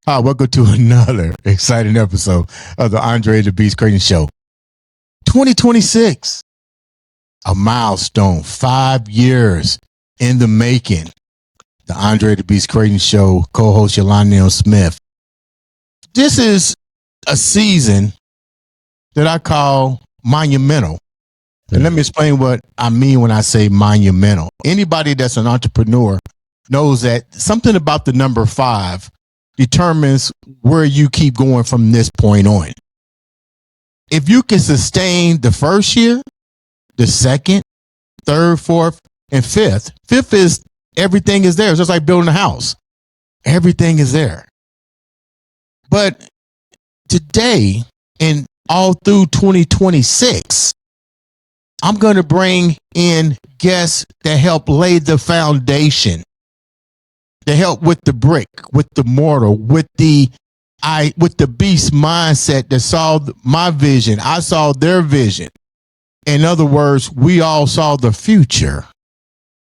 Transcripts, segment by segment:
Hi, welcome to another exciting episode of the Andre The Beast Crayton Show. 2026, a milestone, 5 years in the making. The Andre The Beast Crayton Show, co-host Yolanda Smith. This is a season that I call monumental. And let me explain what I mean when I say monumental. Anybody that's an entrepreneur knows that something about the number 5 determines where you keep going from this point on. If you can sustain the first year, the second, third, fourth, and fifth is everything is there. It's just like building a house. Everything is there. But today and all through 2026, I'm going to bring in guests that help lay the foundation. To help with the brick, with the mortar, with the beast mindset that saw my vision. I saw their vision. In other words, we all saw the future.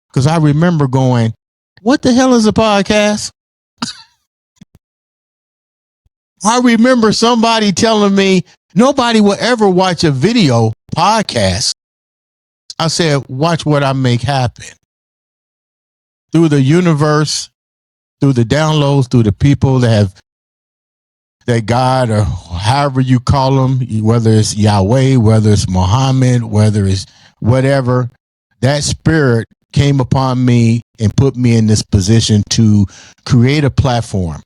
Because I remember going, what the hell is a podcast? I remember somebody telling me nobody will ever watch a video podcast. I said, watch what I make happen. Through the universe, through the downloads, through the people that God, or however you call them, whether it's Yahweh, whether it's Muhammad, whether it's whatever, that spirit came upon me and put me in this position to create a platform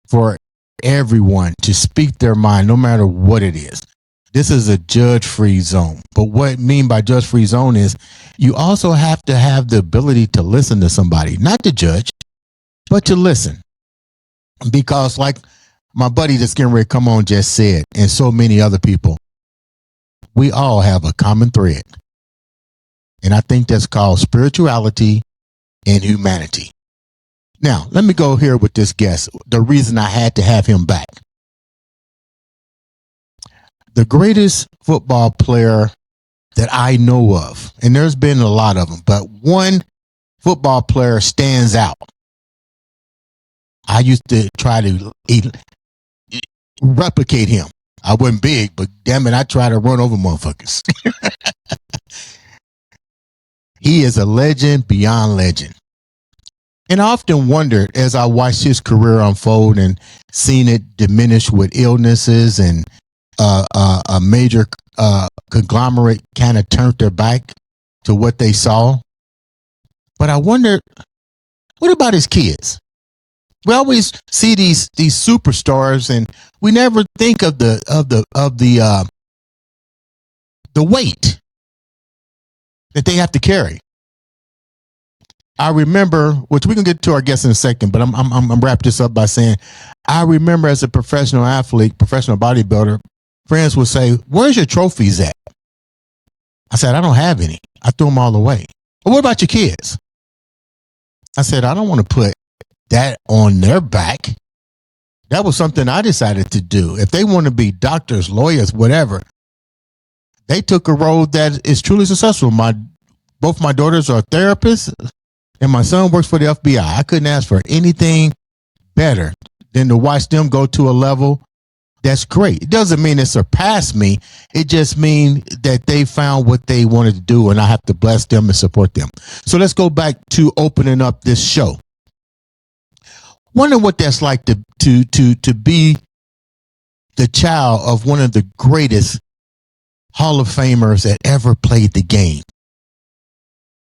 for everyone to speak their mind, no matter what it is. This is a judge-free zone. But what I mean by judge-free zone is you also have to have the ability to listen to somebody, not to judge, but to listen. Because like my buddy that's getting ready to come on just said, and so many other people, we all have a common thread. And I think that's called spirituality and humanity. Now, let me go here with this guest. The reason I had to have him back. The greatest football player that I know of, and there's been a lot of them, but one football player stands out. I used to try to replicate him. I wasn't big, but damn it, I try to run over motherfuckers. He is a legend beyond legend. And I often wondered as I watched his career unfold and seen it diminish with illnesses and a major conglomerate kind of turned their back to what they saw. But I wondered, what about his kids? We always see these superstars, and we never think of the weight that they have to carry. I remember, which we can get to our guests in a second, but I'm wrap this up by saying, I remember as a professional athlete, professional bodybuilder, friends would say, "Where's your trophies at?" I said, "I don't have any. I threw them all away." "Well, what about your kids?" I said, "I don't want to put that on their back. That was something I decided to do. If they want to be doctors, lawyers, whatever, they took a road that is truly successful. Both my daughters are therapists, and my son works for the FBI. I couldn't ask for anything better than to watch them go to a level that's great. It doesn't mean it surpassed me. It just means that they found what they wanted to do, and I have to bless them and support them. So let's go back to opening up this show. Wonder what that's like to be the child of one of the greatest Hall of Famers that ever played the game,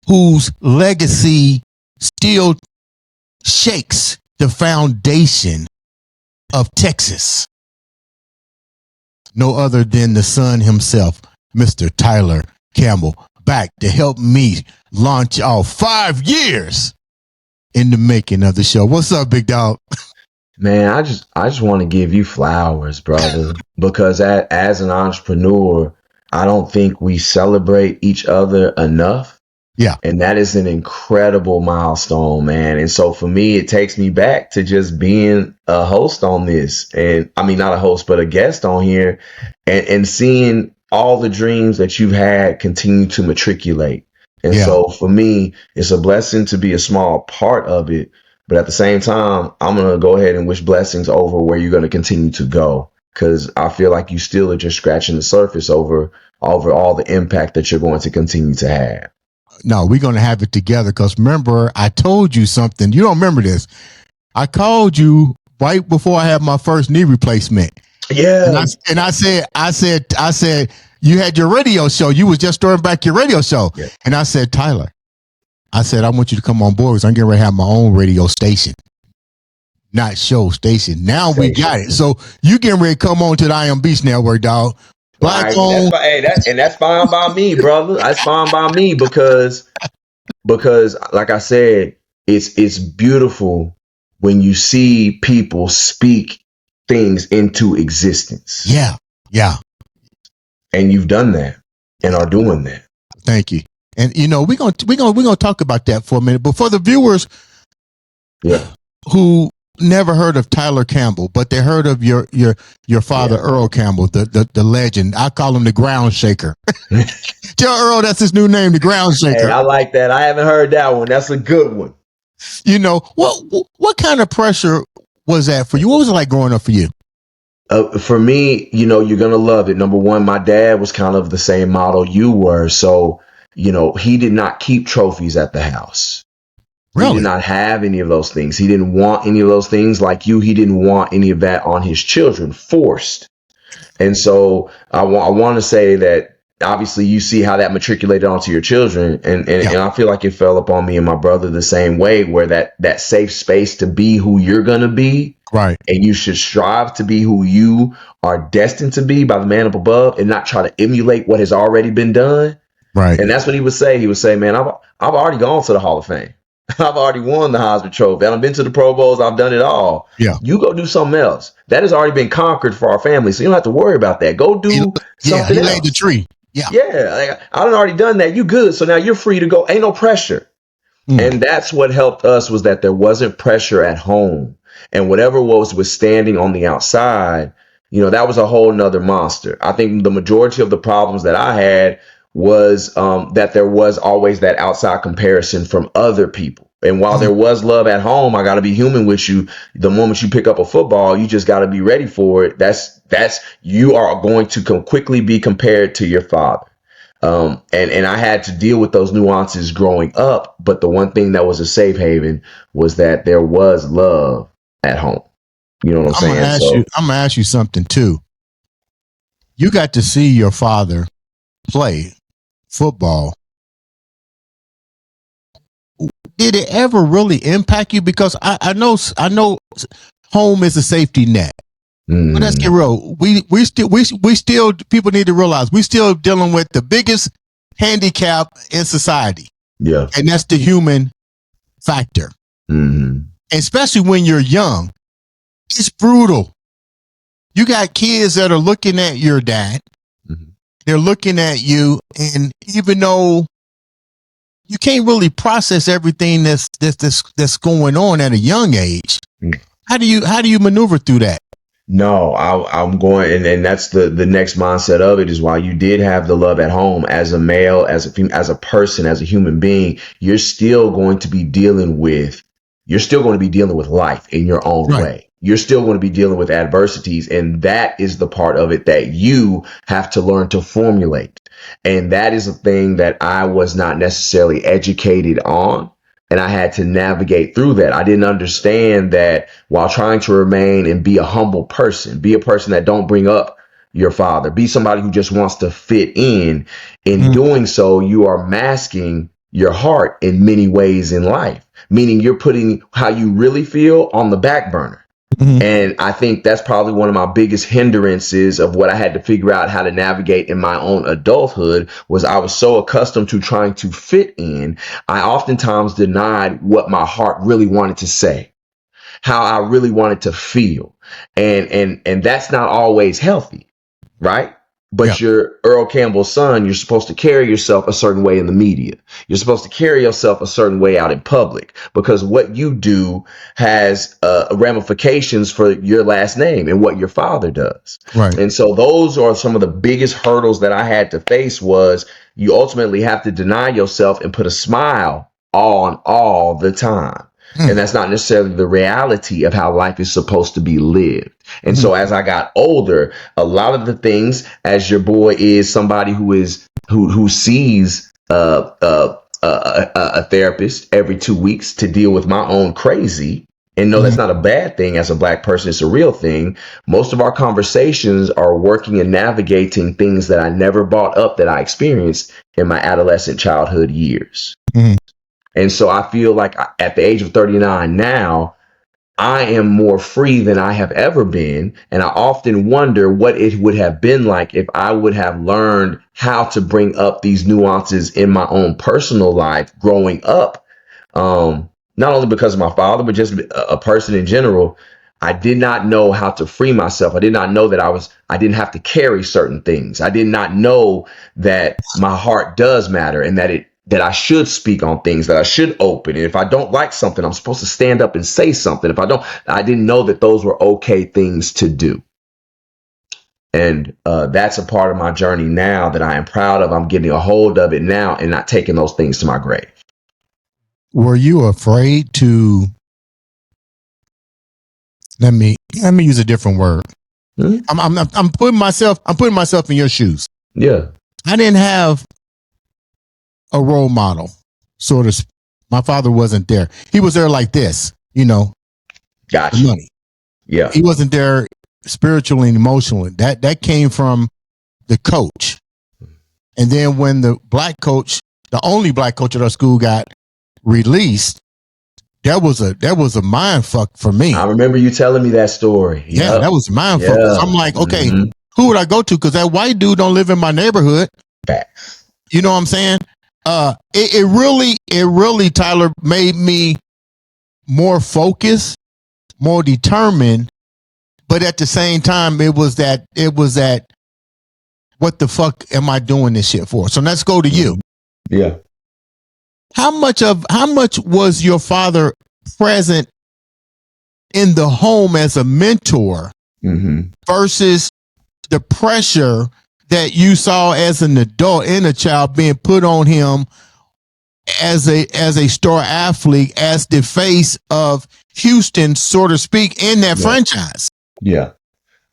whose legacy still shakes the foundation of Texas. No other than the son himself, Mr. Tyler Campbell. back to help me launch off 5 years in the making of the show. What's up, big dog? Man, I just want to give you flowers, brother, because as an entrepreneur, I don't think we celebrate each other enough. Yeah. And that is an incredible milestone, man. And so for me, it takes me back to just being a host on this. And I mean, not a host, but a guest on here, and seeing all the dreams that you've had continue to matriculate. And so for me, it's a blessing to be a small part of it. But at the same time, I'm going to go ahead and wish blessings over where you're going to continue to go, because I feel like you still are just scratching the surface over all the impact that you're going to continue to have. No, we're going to have it together, because remember, I told you something. You don't remember this. I called you right before I had my first knee replacement. Yeah. And I said, you had your radio show. You was just starting back your radio show. Yeah. And I said, Tyler, I said, I want you to come on board, because I'm getting ready to have my own radio station. Not show, station. Now we got it. So you getting ready to come on to the I Am Beast Network, dog. Black on. That's fine by me, brother. That's fine by me, because like I said, it's beautiful when you see people speak things into existence. Yeah. Yeah. And you've done that and are doing that. Thank you. And we're gonna talk about that for a minute. But for the viewers, who never heard of Tyler Campbell, but they heard of your father, Earl Campbell, the legend. I call him the ground shaker. Tell Earl that's his new name, the ground shaker. Hey, I like that. I haven't heard that one. That's a good one. What kind of pressure was that for you? What was it like growing up for you? For me, you're gonna love it. Number one, my dad was kind of the same model you were, so. He did not keep trophies at the house. Really? He did not have any of those things. He didn't want any of those things like you. He didn't want any of that on his children, forced. And so I want to say that obviously you see how that matriculated onto your children. And I feel like it fell upon me and my brother the same way, where that safe space to be who you're going to be. Right. And you should strive to be who you are destined to be by the man up above, and not try to emulate what has already been done. Right. And that's what he would say. He would say, man, I've already gone to the Hall of Fame. I've already won the Heisman Trophy. I've been to the Pro Bowls. I've done it all. Yeah. You go do something else. That has already been conquered for our family. So you don't have to worry about that. Go do something else. He laid the tree. Yeah. Yeah. I done already done that. You good. So now you're free to go. Ain't no pressure. And that's what helped us, was that there wasn't pressure at home. And whatever was standing on the outside, that was a whole nother monster. I think the majority of the problems that I had was that there was always that outside comparison from other people. And while there was love at home, I got to be human with you. The moment you pick up a football, you just got to be ready for it. You are going to quickly be compared to your father. And I had to deal with those nuances growing up. But the one thing that was a safe haven was that there was love at home. You know what I'm saying? I'm going to ask you something too. You got to see your father play football. Did it ever really impact you? Because I know home is a safety net. But let's get real. We still people need to realize we still dealing with the biggest handicap in society. Yeah. And that's the human factor. Especially when you're young. It's brutal. You got kids that are looking at your dad. They're looking at you, and even though you can't really process everything that's going on at a young age, how do you maneuver through that? No, I'm going, and that's the next mindset of it, is while you did have the love at home as a male, as a person, as a human being, you're still going to be dealing with life in your own way. You're still going to be dealing with adversities. And that is the part of it that you have to learn to formulate. And that is a thing that I was not necessarily educated on. And I had to navigate through that. I didn't understand that while trying to remain and be a humble person, be a person that don't bring up your father, be somebody who just wants to fit in doing so, you are masking your heart in many ways in life, meaning you're putting how you really feel on the back burner. Mhm. And I think that's probably one of my biggest hindrances of what I had to figure out how to navigate in my own adulthood was I was so accustomed to trying to fit in. I oftentimes denied what my heart really wanted to say, how I really wanted to feel. And that's not always healthy, right? Yeah. But you're Earl Campbell's son. You're supposed to carry yourself a certain way in the media. You're supposed to carry yourself a certain way out in public because what you do has ramifications for your last name and what your father does. Right. And so those are some of the biggest hurdles that I had to face was you ultimately have to deny yourself and put a smile on all the time. And that's not necessarily the reality of how life is supposed to be lived. And so as I got older, a lot of the things, as your boy is somebody who sees a therapist every 2 weeks to deal with my own crazy, and no, that's not a bad thing as a Black person. It's a real thing. Most of our conversations are working and navigating things that I never brought up that I experienced in my adolescent childhood years. Mhm. And so I feel like at the age of 39 now, I am more free than I have ever been. And I often wonder what it would have been like if I would have learned how to bring up these nuances in my own personal life growing up. Not only because of my father, but just a person in general. I did not know how to free myself. I did not know that I didn't have to carry certain things. I did not know that my heart does matter and that I should speak on things, that I should open. And if I don't like something, I'm supposed to stand up and say something. I didn't know that those were okay things to do. And that's a part of my journey now that I am proud of. I'm getting a hold of it now and not taking those things to my grave. Were you afraid to? Let me use a different word. Hmm? I'm putting myself in your shoes. Yeah. I didn't have a role model, sort of. My father wasn't there. He was there like this, Gotcha. the money. Yeah. He wasn't there spiritually and emotionally. That came from the coach. And then when the only black coach at our school got released, that was a mind fuck for me. I remember you telling me that story. Yeah, Yep. that was a mind fuck. Yeah. I'm like, okay, who would I go to? Because that white dude don't live in my neighborhood. Facts. You know what I'm saying? It really, Tyler, made me more focused, more determined, but at the same time, it was that what the fuck am I doing this shit for? So let's go to you. Yeah. How much was your father present in the home as a mentor versus the pressure that you saw as an adult and a child being put on him as a star athlete, as the face of Houston, so to speak, in that franchise? Yeah.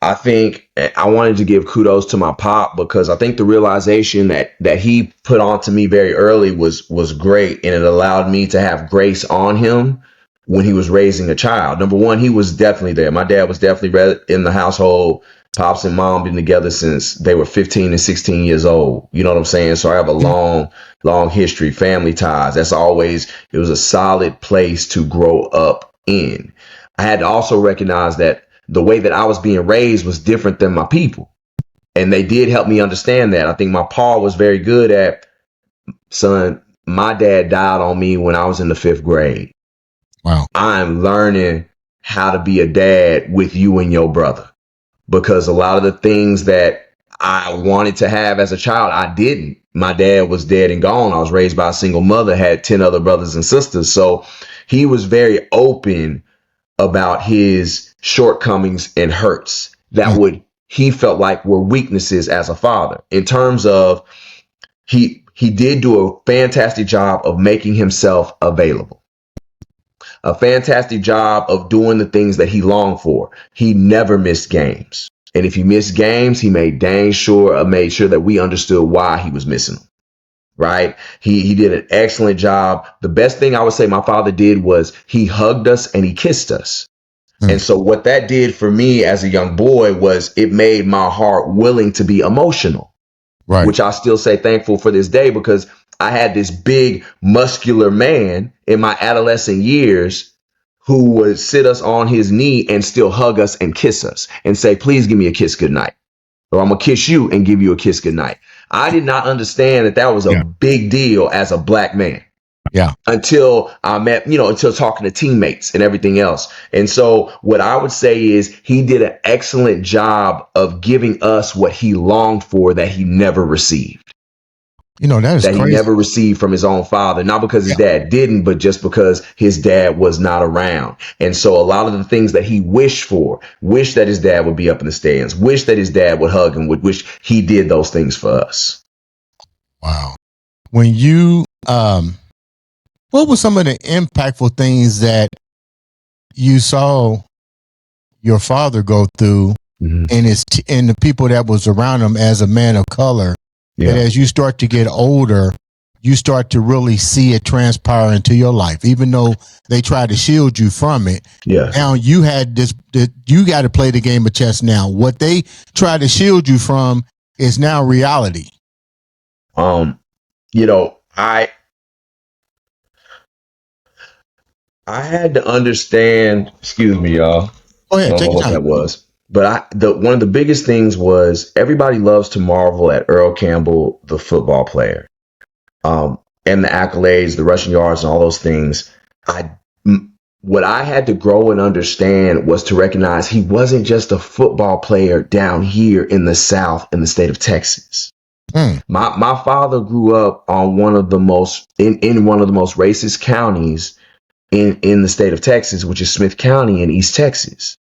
I think I wanted to give kudos to my pop because I think the realization that he put onto me very early was great, and it allowed me to have grace on him when he was raising a child. Number one, he was definitely there. My dad was definitely in the household. Pops and mom been together since they were 15 and 16 years old. You know what I'm saying? So I have a long history, family ties. It was a solid place to grow up in. I had to also recognize that the way that I was being raised was different than my people. And they did help me understand that. I think my pa was very good at, son, my dad died on me when I was in the 5th grade. Wow. I'm learning how to be a dad with you and your brother. Because a lot of the things that I wanted to have as a child, I didn't. My dad was dead and gone. I was raised by a single mother, had 10 other brothers and sisters. So he was very open about his shortcomings and hurts that he felt like were weaknesses as a father. In terms of he did do a fantastic job of making himself available. A fantastic job of doing the things that he longed for. He never missed games. And if he missed games, he made sure that we understood why he was missing them. Right? He did an excellent job. The best thing I would say my father did was he hugged us and he kissed us. And so what that did for me as a young boy was it made my heart willing to be emotional, right? Which I still say thankful for this day, because I had this big muscular man in my adolescent years who would sit us on his knee and still hug us and kiss us and say, please give me a kiss goodnight. Or I'm going to kiss you and give you a kiss goodnight. I did not understand that was a big deal as a black man. Yeah. Until I met, until talking to teammates and everything else. And so what I would say is he did an excellent job of giving us what he longed for that he never received. That is that crazy. He never received from his own father, not because his dad didn't, but just because his dad was not around. And so a lot of the things that he wished for, wished that his dad would be up in the stands, wished that his dad would hug him, would wish he did those things for us. Wow. When you, what were some of the impactful things that you saw your father go through and the people that was around him as a man of color? That as you start to get older, you start to really see it transpire into your life, even though they try to shield you from it. Yeah. Now you had you got to play the game of chess now. What they try to shield you from is now reality. I had to understand, excuse me, y'all. Go ahead, take what time. That was. But one of the biggest things was everybody loves to marvel at Earl Campbell, the football player, and the accolades, the rushing yards, and all those things. What I had to grow and understand was to recognize he wasn't just a football player down here in the South in the state of Texas. My father grew up on one of the most racist counties in the state of Texas, which is Smith County in East Texas.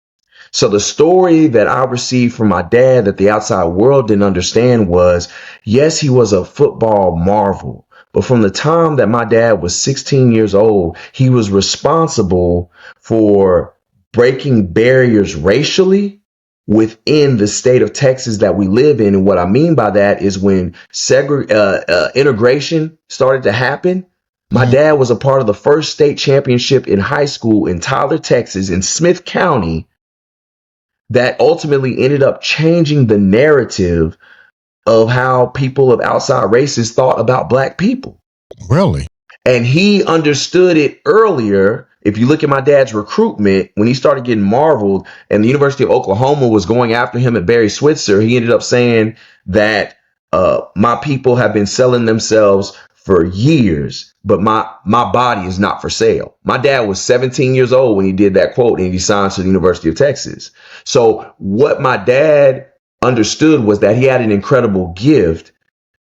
So the story that I received from my dad that the outside world didn't understand was, yes, he was a football marvel. But from the time that my dad was 16 years old, he was responsible for breaking barriers racially within the state of Texas that we live in. And what I mean by that is when integration started to happen, my dad was a part of the first state championship in high school in Tyler, Texas, in Smith County, that ultimately ended up changing the narrative of how people of outside races thought about black people. Really? And he understood it earlier. If you look at my dad's recruitment, when he started getting marveled and the University of Oklahoma was going after him at Barry Switzer, he ended up saying that my people have been selling themselves for years, but my body is not for sale. My dad was 17 years old when he did that quote and he signed to the University of Texas. So what my dad understood was that he had an incredible gift.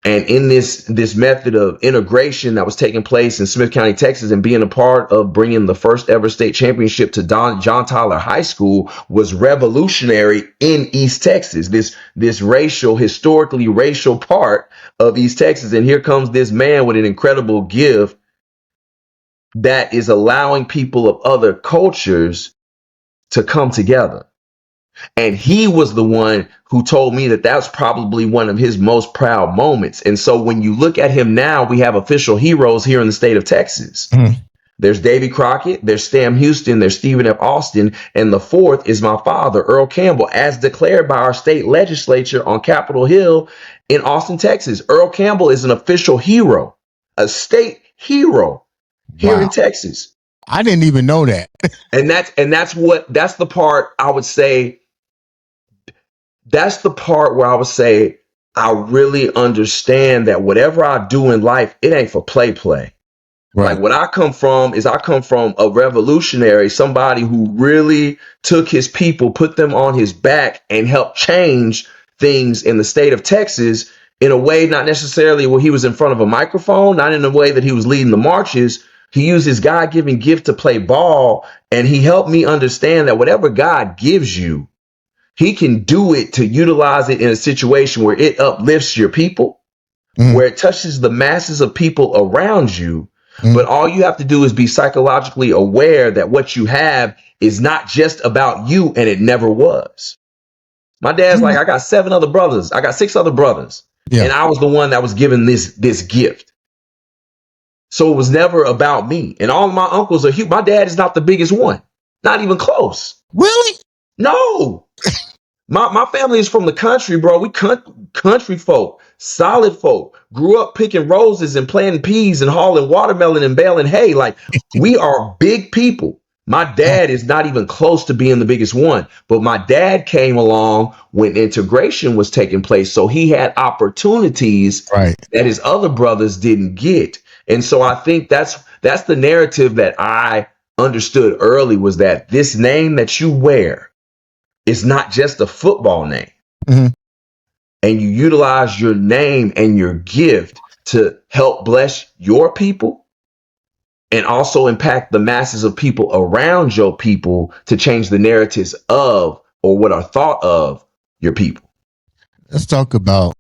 And in this method of integration that was taking place in Smith County, Texas, and being a part of bringing the first ever state championship to John Tyler High School was revolutionary in East Texas, this historically racial part of East Texas. And here comes this man with an incredible gift that is allowing people of other cultures to come together. And he was the one who told me that that's probably one of his most proud moments. And so when you look at him now, we have official heroes here in the state of Texas. There's Davy Crockett, there's Stam Houston, there's Stephen F. Austin, and the fourth is my father, Earl Campbell, as declared by our state legislature on Capitol Hill in Austin, Texas. Earl Campbell is an official hero, a state hero here in Texas. I didn't even know that. And that's the part I would say. That's the part where I would say I really understand that whatever I do in life, it ain't for play. Right. Like what I come from a revolutionary, somebody who really took his people, put them on his back and helped change things in the state of Texas in a way, not necessarily where he was in front of a microphone, not in a way that he was leading the marches. He used his God-given gift to play ball. And he helped me understand that whatever God gives you, he can do it to utilize it in a situation where it uplifts your people, where it touches the masses of people around you. But all you have to do is be psychologically aware that what you have is not just about you, and it never was. My dad's like, I got 7 other brothers. I got 6 other brothers. And I was the one that was given this gift. So it was never about me. And all of my uncles are huge. My dad is not the biggest one. Not even close. Really? No. My family is from the country, bro. We country folk, solid folk. Grew up picking roses and planting peas and hauling watermelon and baling hay. Like, we are big people. My dad is not even close to being the biggest one, but my dad came along when integration was taking place. So he had opportunities Right. that his other brothers didn't get. And so I think that's the narrative that I understood early, was that this name that you wear is not just a football name. Mm-hmm. And you utilize your name and your gift to help bless your people and also impact the masses of people around your people to change the narratives of, or what are thought of, your people. Let's talk about,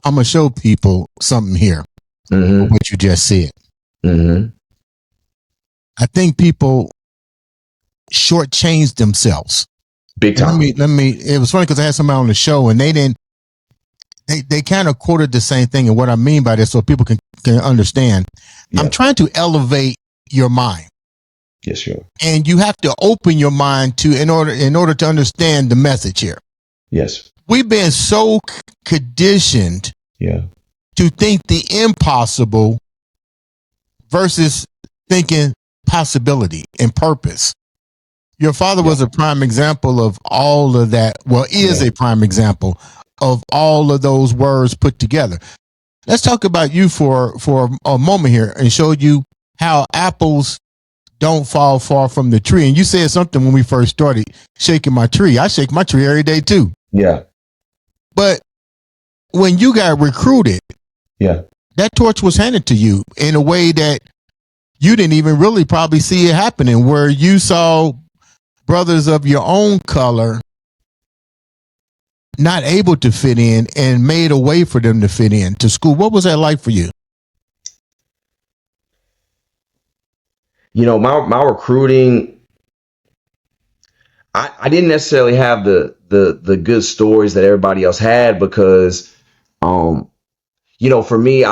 I'm going to show people something here, what you just said. Mm-hmm. I think people shortchange themselves. Big time. Let me, it was funny because I had somebody on the show and they kind of quoted the same thing. And what I mean by this, so people can understand, I'm trying to elevate your mind. Yes, sure. And you have to open your mind to, in order to understand the message here. Yes. We've been so conditioned to think the impossible versus thinking possibility and purpose. Your father was a prime example of all of that. Well, is a prime example of all of those words put together. Let's talk about you for a moment here and show you how apples don't fall far from the tree. And you said something when we first started, shaking my tree. I shake my tree every day too. Yeah. But when you got recruited, that torch was handed to you in a way that you didn't even really probably see it happening, where you saw brothers of your own color not able to fit in and made a way for them to fit in to school. What was that like for you? You know, my recruiting, I didn't necessarily have the good stories that everybody else had, because you know, for me,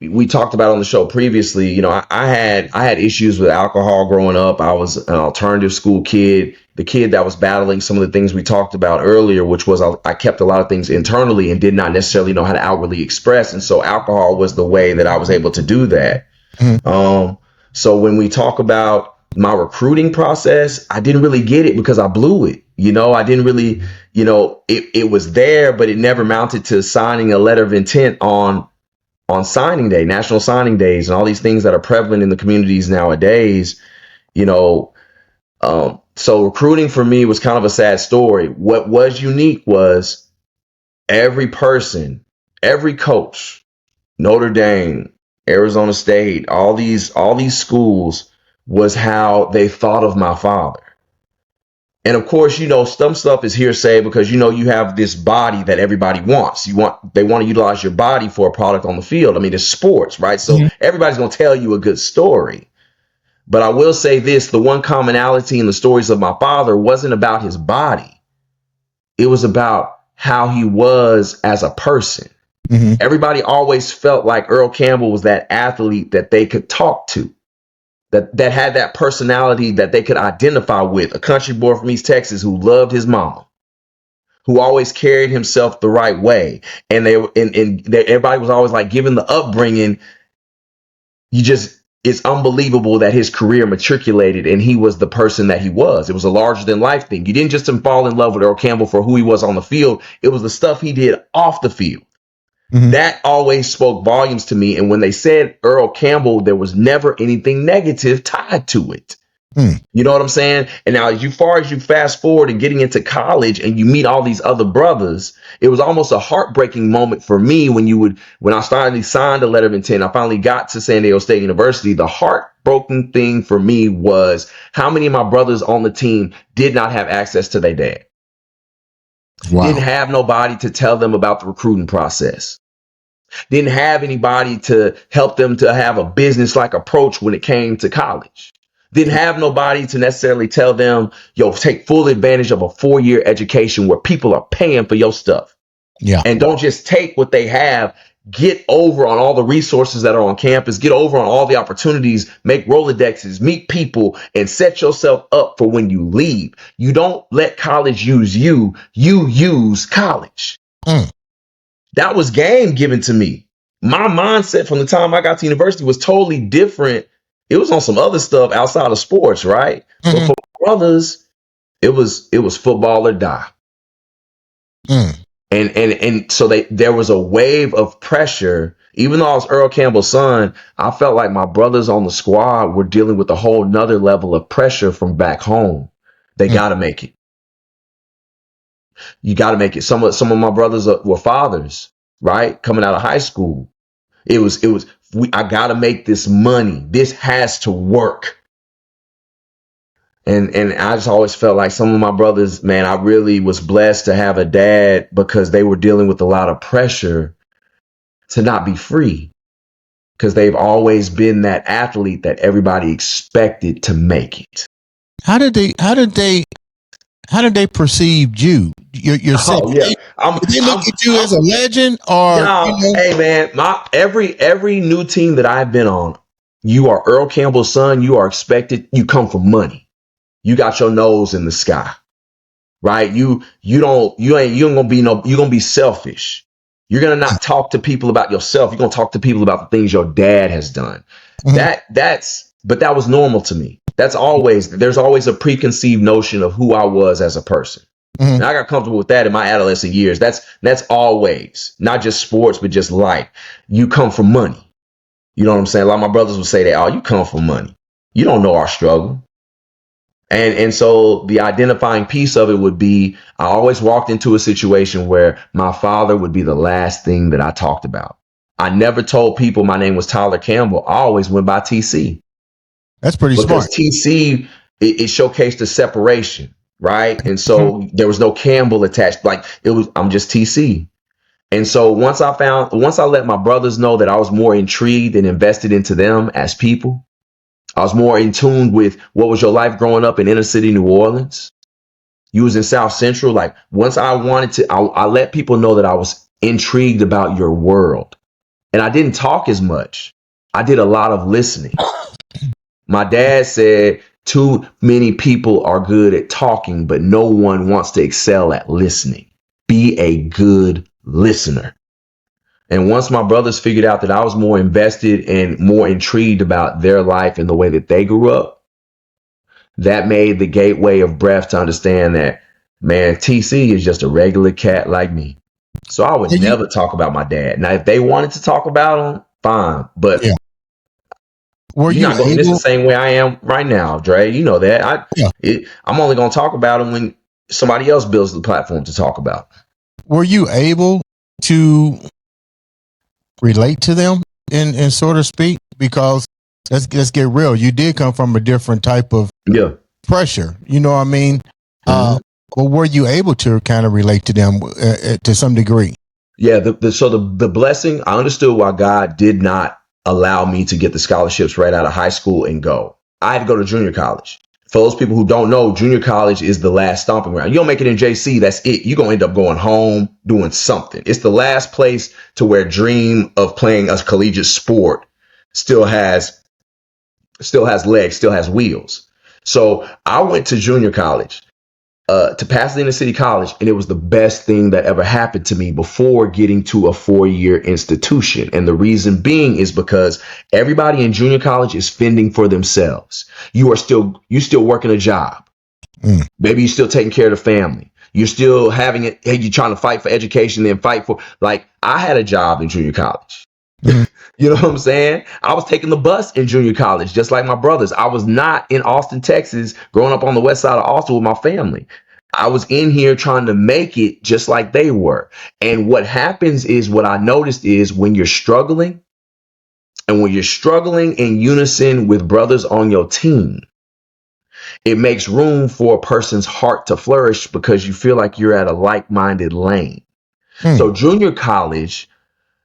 we talked about on the show previously, you know, I had issues with alcohol growing up. I was an alternative school kid, the kid that was battling some of the things we talked about earlier, which was I kept a lot of things internally and did not necessarily know how to outwardly express. And so alcohol was the way that I was able to do that. Mm-hmm. So when we talk about my recruiting process, I didn't really get it because I blew it. You know, I didn't really, you know, it was there, but it never mounted to signing a letter of intent on signing day, national signing days, and all these things that are prevalent in the communities nowadays. You know, so recruiting for me was kind of a sad story. What was unique was every person, every coach, Notre Dame, Arizona State, all these schools, was how they thought of my father. And of course, you know, some stuff is hearsay because, you know, you have this body that everybody wants. They want to utilize your body for a product on the field. I mean, it's sports, right? So everybody's going to tell you a good story. But I will say this, the one commonality in the stories of my father wasn't about his body. It was about how he was as a person. Mm-hmm. Everybody always felt like Earl Campbell was that athlete that they could talk to, that had that personality that they could identify with, a country boy from East Texas who loved his mama, who always carried himself the right way. And everybody was always like, given the upbringing, it's unbelievable that his career matriculated and he was the person that he was. It was a larger than life thing. You didn't just fall in love with Earl Campbell for who he was on the field. It was the stuff he did off the field. Mm-hmm. That always spoke volumes to me. And when they said Earl Campbell, there was never anything negative tied to it. You know what I'm saying? And now, as far as you fast forward and getting into college and you meet all these other brothers, it was almost a heartbreaking moment for me when I finally signed a letter of intent. I finally got to San Diego State University. The heartbroken thing for me was how many of my brothers on the team did not have access to their dad. Wow. Didn't have nobody to tell them about the recruiting process. Didn't have anybody to help them to have a business-like approach when it came to college. Didn't have nobody to necessarily tell them, yo, take full advantage of a 4-year education where people are paying for your stuff. Yeah. And don't just take what they have. Get over on all the resources that are on campus. Get over on all the opportunities. Make Rolodexes, meet people, and set yourself up for when you leave. You don't let college use you. You use college. That was game given to me. My mindset from the time I got to university was totally different It was on some other stuff outside of sports, right? But Mm-hmm. for my brothers, it was football or die. Mm. And so there was a wave of pressure. Even though I was Earl Campbell's son, I felt like my brothers on the squad were dealing with a whole nother level of pressure from back home. They Mm. got to make it. You got to make it. Some of my brothers were fathers, right? Coming out of high school. I got to make this money. This has to work. And I just always felt like some of my brothers, man, I really was blessed to have a dad because they were dealing with a lot of pressure to not be free, because they've always been that athlete that everybody expected to make it. How did they perceive you? Yourself? Oh yeah, Did they look at you as a legend, or no, hey man, every new team that I've been on, you are Earl Campbell's son. You are expected. You come from money. You got your nose in the sky, right? You ain't gonna be you're gonna be selfish. You're gonna not talk to people about yourself. You're gonna talk to people about the things your dad has done. Mm-hmm. But that was normal to me. There's always a preconceived notion of who I was as a person. Mm-hmm. And I got comfortable with that in my adolescent years. That's always, not just sports, but just life. You come from money. You know what I'm saying? A lot of my brothers would say that, oh, you come from money. You don't know our struggle. And so the identifying piece of it would be, I always walked into a situation where my father would be the last thing that I talked about. I never told people my name was Tyler Campbell. I always went by TC. That's pretty Because smart. TC, it showcased the separation, right? And so there was no Campbell attached. Like, I'm just TC. And so once I let my brothers know that I was more intrigued and invested into them as people, I was more in tune with what was your life growing up in inner city New Orleans. You was in South Central. Like, once I let people know that I was intrigued about your world. And I didn't talk as much. I did a lot of listening. My dad said, too many people are good at talking, but no one wants to excel at listening. Be a good listener. And once my brothers figured out that I was more invested and more intrigued about their life and the way that they grew up, that made the gateway of breath to understand that, man, TC is just a regular cat like me. So I would never talk about my dad. Now, if they wanted to talk about him, fine. But yeah. you're not going to get this the same way I am right now, Dre. You know that. I'm only going to talk about him when somebody else builds the platform to talk about. Were you able to relate to them in sort of speak? Because let's get real. You did come from a different type of pressure. You know what I mean? But were you able to kind of relate to them to some degree? Yeah. So the blessing, I understood why God did not allow me to get the scholarships right out of high school and go. I had to go to junior college. For those people who don't know, junior college is the last stomping ground. You don't make it in JC, that's it. You're going to end up going home doing something. It's the last place to where dream of playing a collegiate sport still has legs, still has wheels. So I went to junior college, to Pasadena City College, and it was the best thing that ever happened to me before getting to a 4-year institution. And the reason being is because everybody in junior college is fending for themselves. You still working a job. Maybe you're still taking care of the family. You're still having it. Hey, you're trying to fight for education, then fight for, like, I had a job in junior college. You know what I'm saying? I was taking the bus in junior college, just like my brothers. I was not in Austin, Texas, growing up on the west side of Austin with my family. I was in here trying to make it just like they were. And what happens is, what I noticed is, when you're struggling, and when you're struggling in unison with brothers on your team, it makes room for a person's heart to flourish because you feel like you're at a like-minded lane. So junior college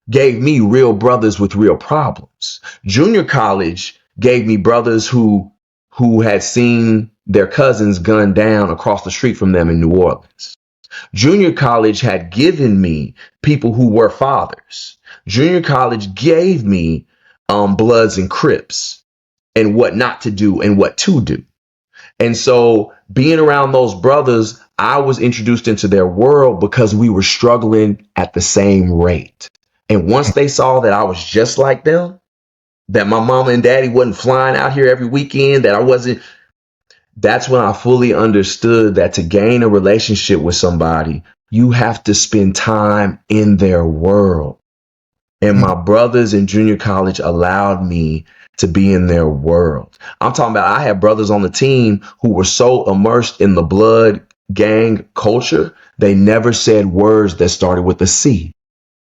gave me real brothers with real problems. Junior college gave me brothers who had seen their cousins gunned down across the street from them in New Orleans. Junior college had given me people who were fathers. Junior college gave me Bloods and Crips, and what not to do and what to do. And so being around those brothers, I was introduced into their world because we were struggling at the same rate. And once they saw that I was just like them, that my mama and daddy wasn't flying out here every weekend, that I wasn't. That's when I fully understood that to gain a relationship with somebody, you have to spend time in their world. And my brothers in junior college allowed me to be in their world. I'm talking about, I had brothers on the team who were so immersed in the blood gang culture, they never said words that started with a C,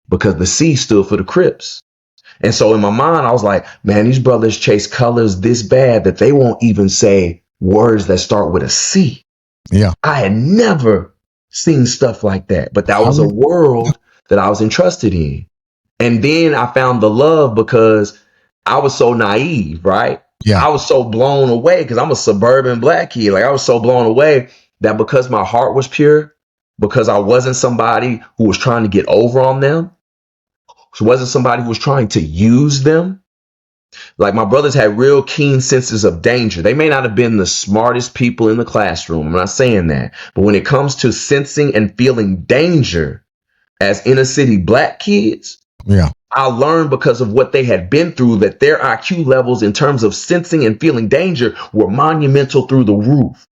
because the C stood for the Crips. And so in my mind, I was like, man, these brothers chase colors this bad that they won't even say words that start with a C. Yeah. I had never seen stuff like that, but that was a world that I was entrusted in. And then I found the love because I was so naive, right? Yeah. I was so blown away because I'm a suburban black kid. Like, I was so blown away that because my heart was pure, because I wasn't somebody who was trying to get over on them, wasn't somebody who was trying to use them. Like, my brothers had real keen senses of danger. They may not have been the smartest people in the classroom. I'm not saying that. But when it comes to sensing and feeling danger as inner city black kids, yeah, I learned because of what they had been through that their IQ levels in terms of sensing and feeling danger were monumental through the roof.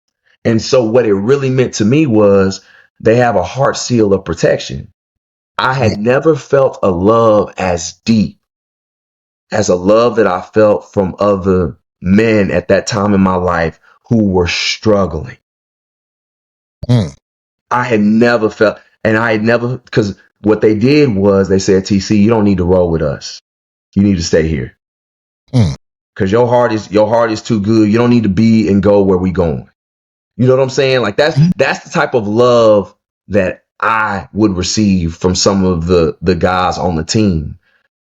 And so what it really meant to me was they have a heart seal of protection. I had never felt a love as deep as a love that I felt from other men at that time in my life who were struggling. I had never felt, and I had never, because what they did was they said, TC, you don't need to roll with us. You need to stay here. Because your heart is too good. You don't need to be and go where we going. You know what I'm saying? Like, that's the type of love that I would receive from some of the guys on the team.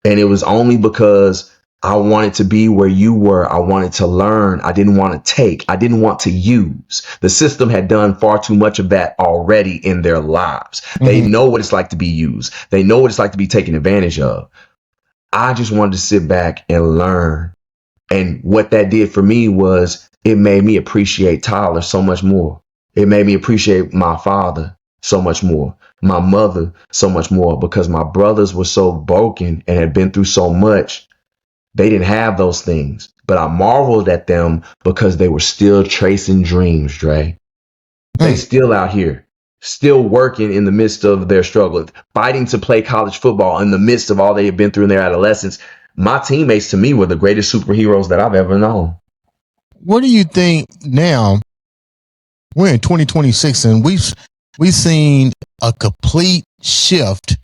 And it was only because I wanted to be where you were. I wanted to learn. I didn't want to take. I didn't want to use. The system had done far too much of that already in their lives. They know what it's like to be used. They know what it's like to be taken advantage of. I just wanted to sit back and learn. And what that did for me was it made me appreciate Tyler so much more. It made me appreciate my father so much more, my mother so much more, because my brothers were so broken and had been through so much. They didn't have those things, but I marveled at them because they were still chasing dreams, Dre. They still out here, still working in the midst of their struggle, fighting to play college football in the midst of all they had been through in their adolescence. My teammates, to me, were the greatest superheroes that I've ever known. What do you think now? We're in 2026 and we've seen a complete shift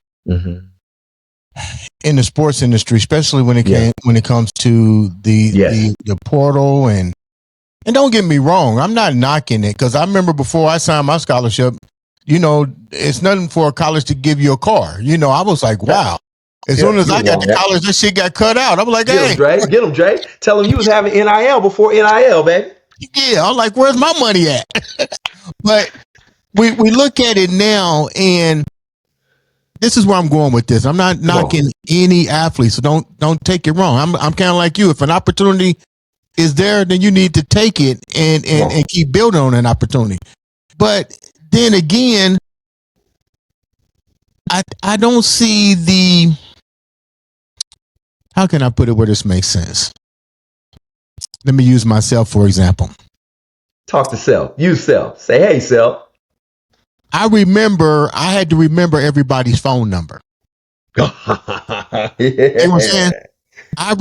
in the sports industry, especially when it comes to the portal. And don't get me wrong, I'm not knocking it, because I remember before I signed my scholarship, it's nothing for a college to give you a car. I was like, wow. As soon as I got to college, that shit got cut out. I'm like, hey. Get him, Dre. Tell him you was having NIL before NIL, baby. Yeah, I'm like, where's my money at? But we look at it now, and this is where I'm going with this. I'm not knocking any athlete, so don't take it wrong. I'm kind of like you. If an opportunity is there, then you need to take it and keep building on an opportunity. But then again, I don't see the, how can I put it where this makes sense? Let me use myself, for example. Talk to self. Use self. Say, hey, self. I had to remember everybody's phone number. You know what I'm saying? I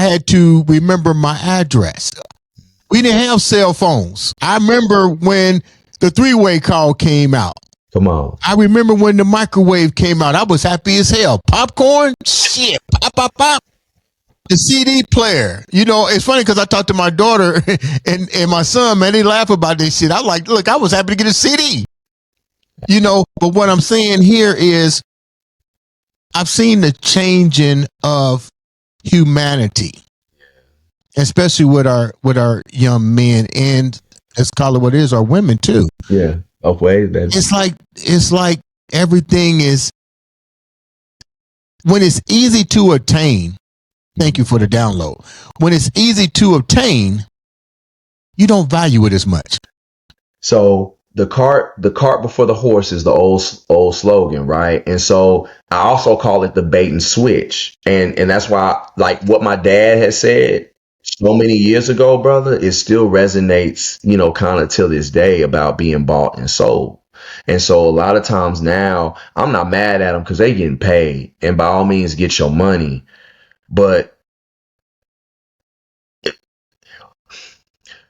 had to remember my address. We didn't have cell phones. I remember when the three-way call came out. Come on. I remember when the microwave came out. I was happy as hell. Popcorn? Shit. Pop, pop, pop. The CD player. It's funny because I talked to my daughter and my son, man, they laugh about this shit. I like, look, I was happy to get a CD. But what I'm saying here is I've seen the changing of humanity, especially with our young men, and let's call it what it is, our women too. Yeah. Of ways, baby. It's like everything is, when it's easy to attain. Thank you for the download. When it's easy to obtain, you don't value it as much. So the cart before the horse is the old slogan, right? And so I also call it the bait and switch. And that's why, like, what my dad has said so many years ago, brother, it still resonates, kind of till this day about being bought and sold. And so a lot of times now I'm not mad at them because they getting paid, and by all means get your money. But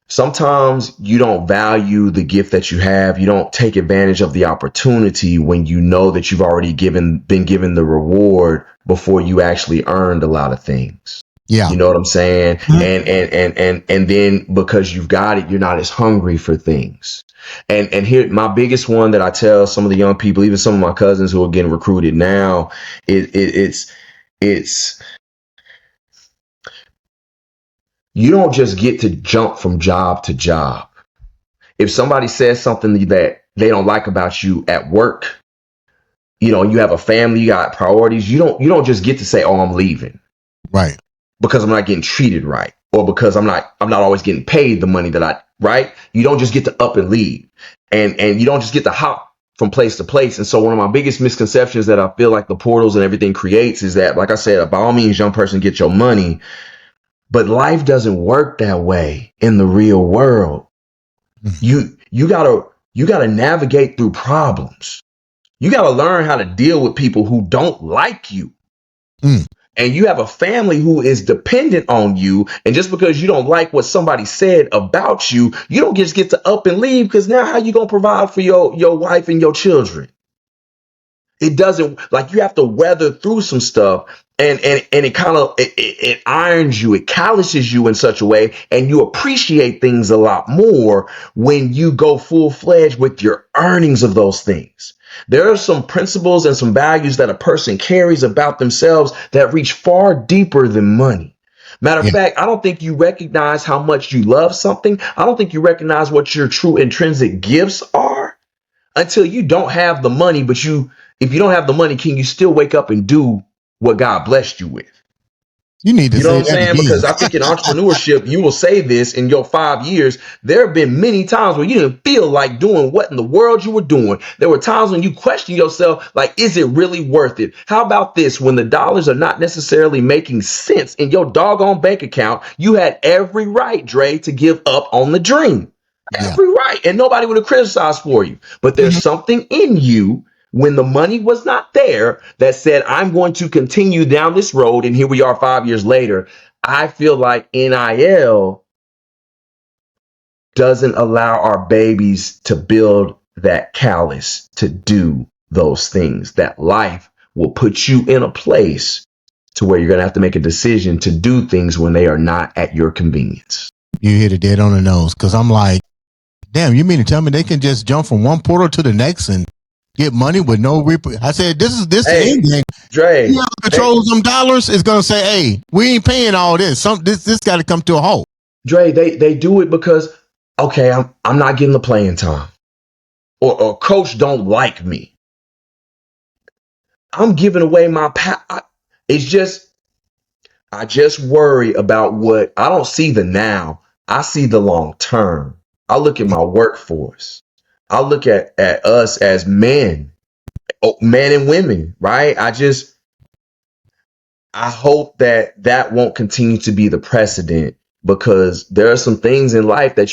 sometimes you don't value the gift that you have. You don't take advantage of the opportunity when you know that you've already been given the reward before you actually earned a lot of things. Yeah. You know what I'm saying? Mhm. And then because you've got it, you're not as hungry for things. And here, my biggest one that I tell some of the young people, even some of my cousins who are getting recruited now, it's you don't just get to jump from job to job. If somebody says something that they don't like about you at work, you have a family, you got priorities, you don't just get to say, "Oh, I'm leaving," Right. because I'm not getting treated right, or because I'm not always getting paid the money that right? You don't just get to up and leave. And you don't just get to hop from place to place. And so one of my biggest misconceptions that I feel like the portals and everything creates is that, like I said, by all means, young person, get your money. But life doesn't work that way in the real world. You gotta navigate through problems. You gotta learn how to deal with people who don't like you. Mm. And you have a family who is dependent on you. And just because you don't like what somebody said about you, you don't just get to up and leave, because now how you gonna provide for your wife and your children? It doesn't, like, you have to weather through some stuff, and it kind of it irons you, it calluses you in such a way, and you appreciate things a lot more when you go full-fledged with your earnings of those things. There are some principles and some values that a person carries about themselves that reach far deeper than money. Matter of fact, I don't think you recognize how much you love something. I don't think you recognize what your true intrinsic gifts are until you don't have the money. But if you don't have the money, can you still wake up and do what God blessed you with? You need to You know say what I'm that saying? again. Because I think in entrepreneurship, you will say this in your 5 years. There have been many times where you didn't feel like doing what in the world you were doing. There were times when you question yourself, like, is it really worth it? How about this? When the dollars are not necessarily making sense in your doggone bank account, you had every right, Dre, to give up on the dream. Yeah. Every right. And nobody would have criticized for you. But there's something in you when the money was not there that said, I'm going to continue down this road. And here we are 5 years later. I feel like NIL doesn't allow our babies to build that callus to do those things. That life will put you in a place to where you're going to have to make a decision to do things when they are not at your convenience. You hit it dead on the nose, because I'm like, damn, you mean to tell me they can just jump from one portal to the next and get money with no I said, this is Hey, end game. Dre, Whoever controls them dollars is gonna say, hey, we ain't paying all this. This got to come to a halt. Dre, they do it because, okay, I'm not getting the playing time, or coach don't like me. I'm giving away my it's just, I just worry about what I don't see the now. I see the long term. I look at my workforce. I look at us as men, men and women, right? I hope that won't continue to be the precedent, because there are some things in life that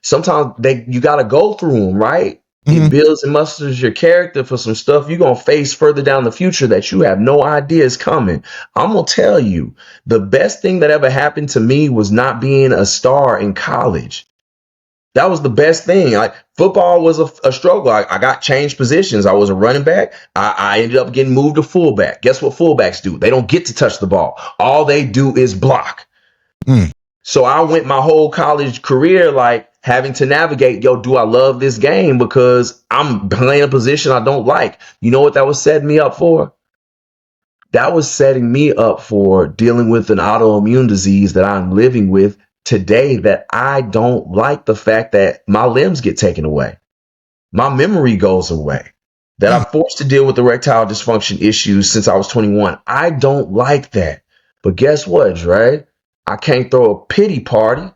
sometimes you got to go through them, right? It builds and musters your character for some stuff you're going to face further down the future that you have no idea is coming. I'm going to tell you, the best thing that ever happened to me was not being a star in college. That was the best thing. Like, football was a struggle. I got changed positions. I was a running back. I ended up getting moved to fullback. Guess what fullbacks do? They don't get to touch the ball. All they do is block. So I went my whole college career like having to navigate, do I love this game because I'm playing a position I don't like? You know what that was setting me up for? That was setting me up for dealing with an autoimmune disease that I'm living with today, that I don't like the fact that my limbs get taken away. My memory goes away. That I'm forced to deal with erectile dysfunction issues since I was 21. I don't like that. But guess what, Dre? I can't throw a pity party.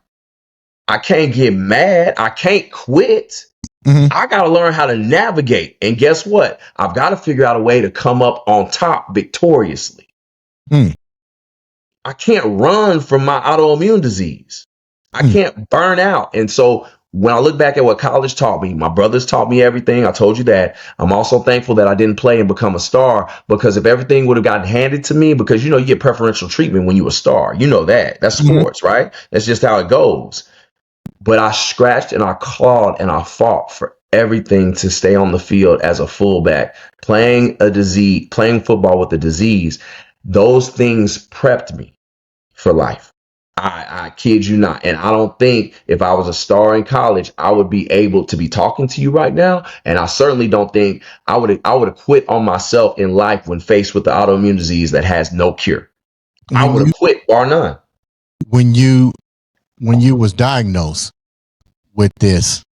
I can't get mad. I can't quit. I got to learn how to navigate. And guess what? I've got to figure out a way to come up on top victoriously. I can't run from my autoimmune disease. I can't burn out. And so when I look back at what college taught me, my brothers taught me everything. I told you that. I'm also thankful that I didn't play and become a star, because if everything would have gotten handed to me, because, you get preferential treatment when you're a star. You know that. That's sports, right? That's just how it goes. But I scratched and I clawed and I fought for everything to stay on the field as a fullback, playing football with a disease. Those things prepped me for life. I kid you not. And I don't think if I was a star in college, I would be able to be talking to you right now. And I certainly don't think I would have quit on myself in life when faced with the autoimmune disease that has no cure. I would have quit, bar none. When you was diagnosed with this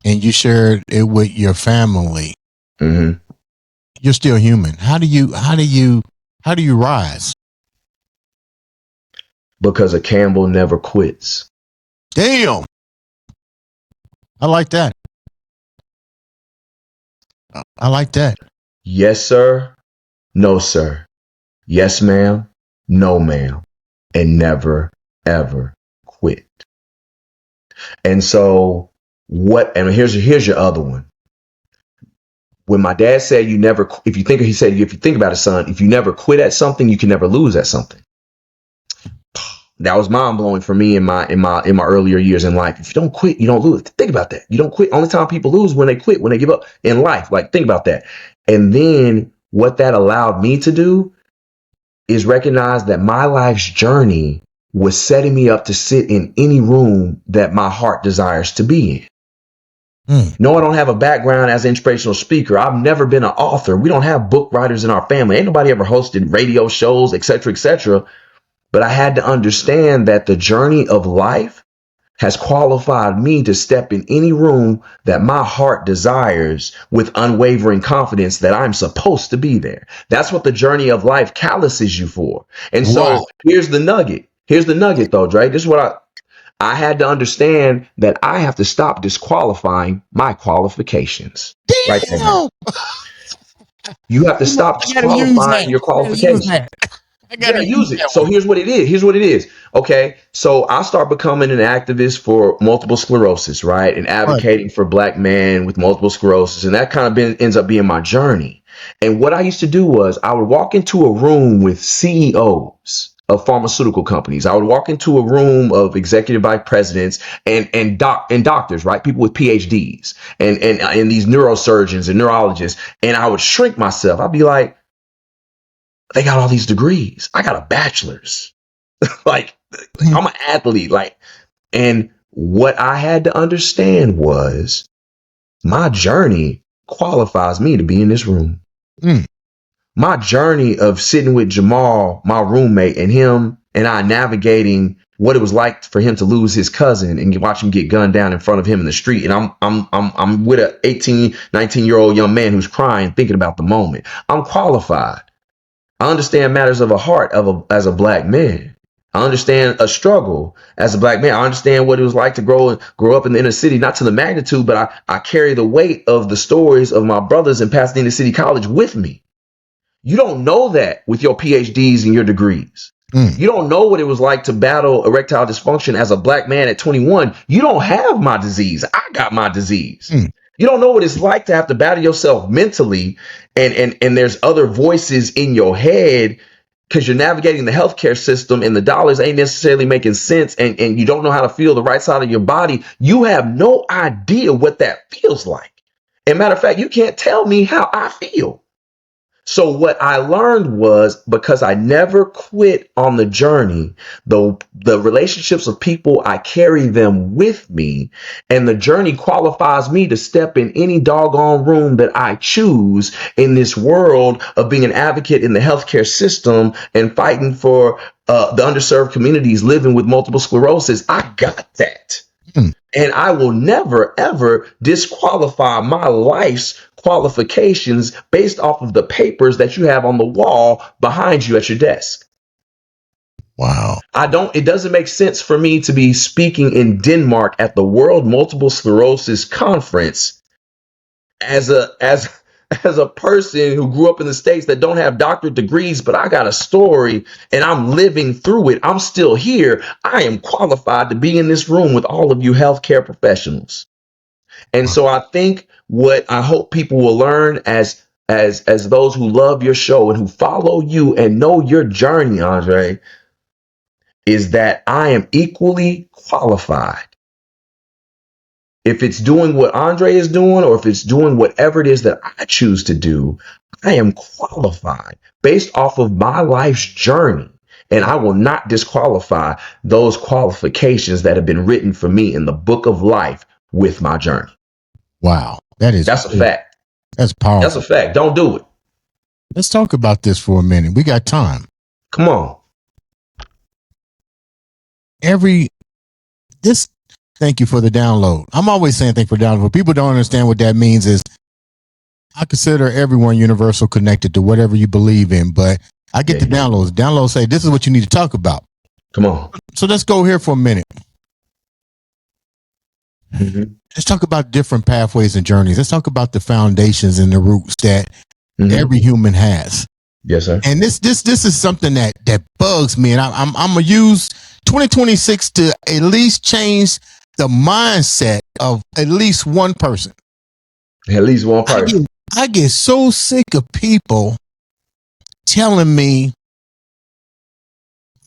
and you shared it with your family, you're still human. How do you rise? Because a Campbell never quits. Damn. I like that. I like that. Yes, sir. No, sir. Yes, ma'am. No, ma'am. And never, ever quit. And so here's your other one. When my dad said if you think about it, son, if you never quit at something, you can never lose at something. That was mind blowing for me in my earlier years in life. If you don't quit, you don't lose. Think about that. You don't quit. Only time people lose when they quit, when they give up in life. Like, think about that. And then what that allowed me to do is recognize that my life's journey was setting me up to sit in any room that my heart desires to be in. No, I don't have a background as an inspirational speaker. I've never been an author. We don't have book writers in our family. Ain't nobody ever hosted radio shows, et cetera, et cetera. But I had to understand that the journey of life has qualified me to step in any room that my heart desires with unwavering confidence that I'm supposed to be there. That's what the journey of life calluses you for. And so here's the nugget. Here's the nugget, though, Dre. This is what I had to understand, that I have to stop disqualifying my qualifications. Damn. Right there. You have to stop disqualifying your qualifications. I gotta use it. So here's what it is. Okay. So I start becoming an activist for multiple sclerosis, right? And advocating for Black men with multiple sclerosis. And that kind of ends up being my journey. And what I used to do was I would walk into a room with CEOs of pharmaceutical companies. I would walk into a room of executive vice presidents and doctors, right? People with PhDs and these neurosurgeons and neurologists. And I would shrink myself. I'd be like, they got all these degrees. I got a bachelor's. Like, I'm an athlete. And what I had to understand was my journey qualifies me to be in this room. My journey of sitting with Jamal, my roommate, and him and I navigating what it was like for him to lose his cousin and watch him get gunned down in front of him in the street. And I'm with a 18, 19-year-old young man who's crying, thinking about the moment. I'm qualified. I understand matters of a heart as a Black man. I understand a struggle as a Black man. I understand what it was like to grow up in the inner city, not to the magnitude, but I carry the weight of the stories of my brothers in Pasadena City College with me. You don't know that with your PhDs and your degrees. You don't know what it was like to battle erectile dysfunction as a Black man at 21. You don't have my disease. I got my disease. You don't know what it's like to have to battle yourself mentally, and there's other voices in your head because you're navigating the healthcare system and the dollars ain't necessarily making sense, and you don't know how to feel the right side of your body. You have no idea what that feels like. And matter of fact, you can't tell me how I feel. So what I learned was, because I never quit on the journey, the relationships of people, I carry them with me, and the journey qualifies me to step in any doggone room that I choose in this world of being an advocate in the healthcare system and fighting for the underserved communities living with multiple sclerosis. I got that. And I will never, ever disqualify my life's qualifications based off of the papers that you have on the wall behind you at your desk. Wow. It doesn't make sense for me to be speaking in Denmark at the World Multiple Sclerosis Conference as a person who grew up in the States that don't have doctorate degrees, but I got a story and I'm living through it. I'm still here. I am qualified to be in this room with all of you healthcare professionals. And so I think what I hope people will learn as those who love your show and who follow you and know your journey, Andre, is that I am equally qualified. If it's doing what Andre is doing, or if it's doing whatever it is that I choose to do, I am qualified based off of my life's journey. And I will not disqualify those qualifications that have been written for me in the book of life with my journey. Wow. That's a fact. That's powerful. That's a fact. Don't do it. Let's talk about this for a minute. We got time. Come on. Thank you for the download. I'm always saying thank you for download. People don't understand what that means is I consider everyone universal connected to whatever you believe in, but I get the downloads. Downloads say this is what you need to talk about. Come on. So let's go here for a minute. Mm-hmm. Let's talk about different pathways and journeys. Let's talk about the foundations and the roots that every human has. Yes, sir. And this is something that bugs me, and I'm gonna use 2026 to at least change the mindset of at least one person. At least one person. I get so sick of people telling me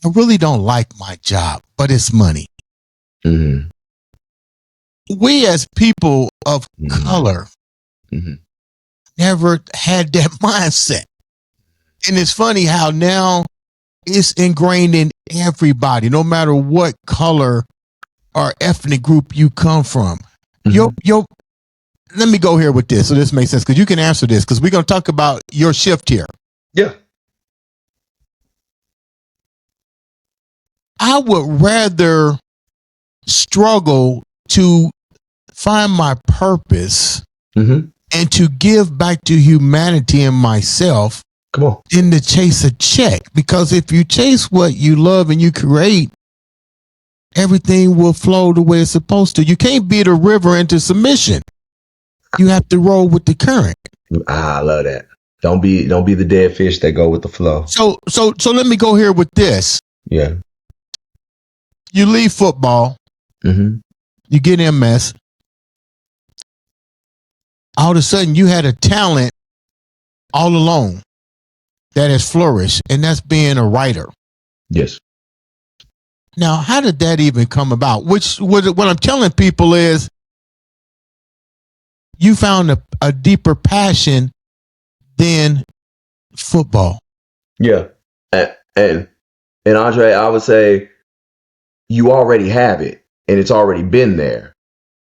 I really don't like my job, but it's money. Mm-hmm. We as people of color never had that mindset. And it's funny how now it's ingrained in everybody, no matter what color or ethnic group you come from. Let me go here with this so this makes sense, because you can answer this, because we're going to talk about your shift here. Yeah. I would rather struggle to find my purpose and to give back to humanity and myself than to chase a check. Because if you chase what you love and you create, everything will flow the way it's supposed to. You can't beat a river into submission. You have to roll with the current. I love that. Don't be the dead fish that go with the flow. So let me go here with this. Yeah. You leave football. You get MS. All of a sudden, you had a talent all along that has flourished, and that's being a writer. Yes. Now, how did that even come about? What I'm telling people is you found a deeper passion than football. Yeah. And Andre, I would say you already have it and it's already been there,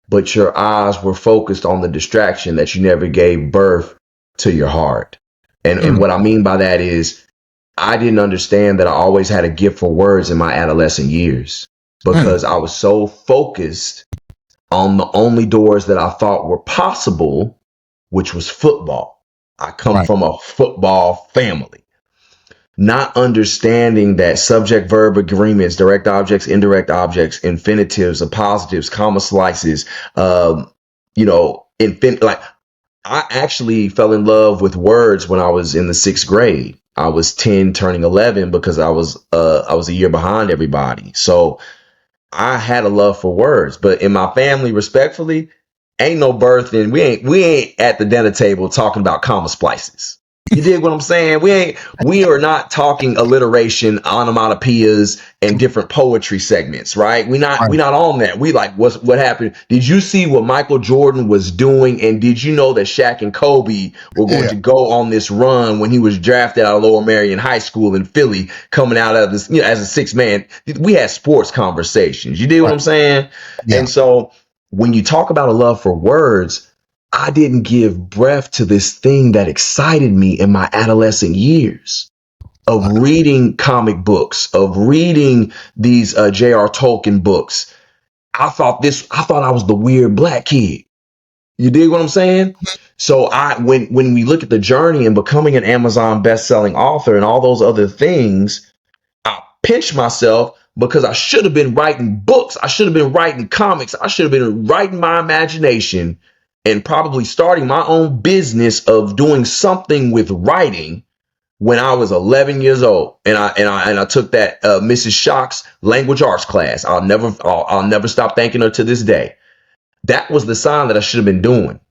but your eyes were focused on the distraction that you never gave birth to your heart. And what I mean by that is I didn't understand that I always had a gift for words in my adolescent years because I was so focused on the only doors that I thought were possible, which was football. I come from a football family. Not understanding that subject verb agreements, direct objects, indirect objects, infinitives, appositives, comma slices, like I actually fell in love with words when I was in the 6th grade. I was 10 turning 11 because I was a year behind everybody. So I had a love for words, but in my family, respectfully, ain't no birth and we ain't at the dinner table talking about comma splices. You dig what I'm saying? We are not talking alliteration, onomatopoeias, and different poetry segments, right? We not on that. We like what happened. Did you see what Michael Jordan was doing? And did you know that Shaq and Kobe were going to go on this run when he was drafted out of Lower Merion High School in Philly, coming out of this, as a 6th man? We had sports conversations. You dig what I'm saying? Yeah. And so when you talk about a love for words, I didn't give breath to this thing that excited me in my adolescent years of reading comic books, of reading these J.R. Tolkien books. I thought I was the weird black kid. You dig what I'm saying? So when we look at the journey and becoming an Amazon best-selling author and all those other things, I pinch myself because I should have been writing books. I should have been writing comics. I should have been writing my imagination and probably starting my own business of doing something with writing when I was 11 years old. And I took that Mrs. Shock's language arts class. I'll never stop thanking her to this day. That was the sign that I should have been doing.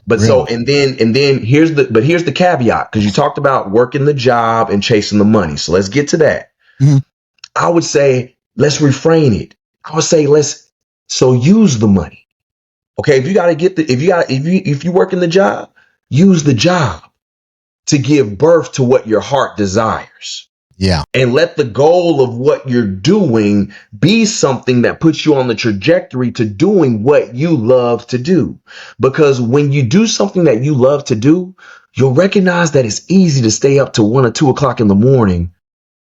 But Really? so, and then here's the caveat, because you talked about working the job and chasing the money. So let's get to that. Mhm. I would say, let's reframe it. I would say, so use the money. Okay. If you work in the job, use the job to give birth to what your heart desires. Yeah. And let the goal of what you're doing be something that puts you on the trajectory to doing what you love to do. Because when you do something that you love to do, you'll recognize that it's easy to stay up to 1 or 2 o'clock in the morning.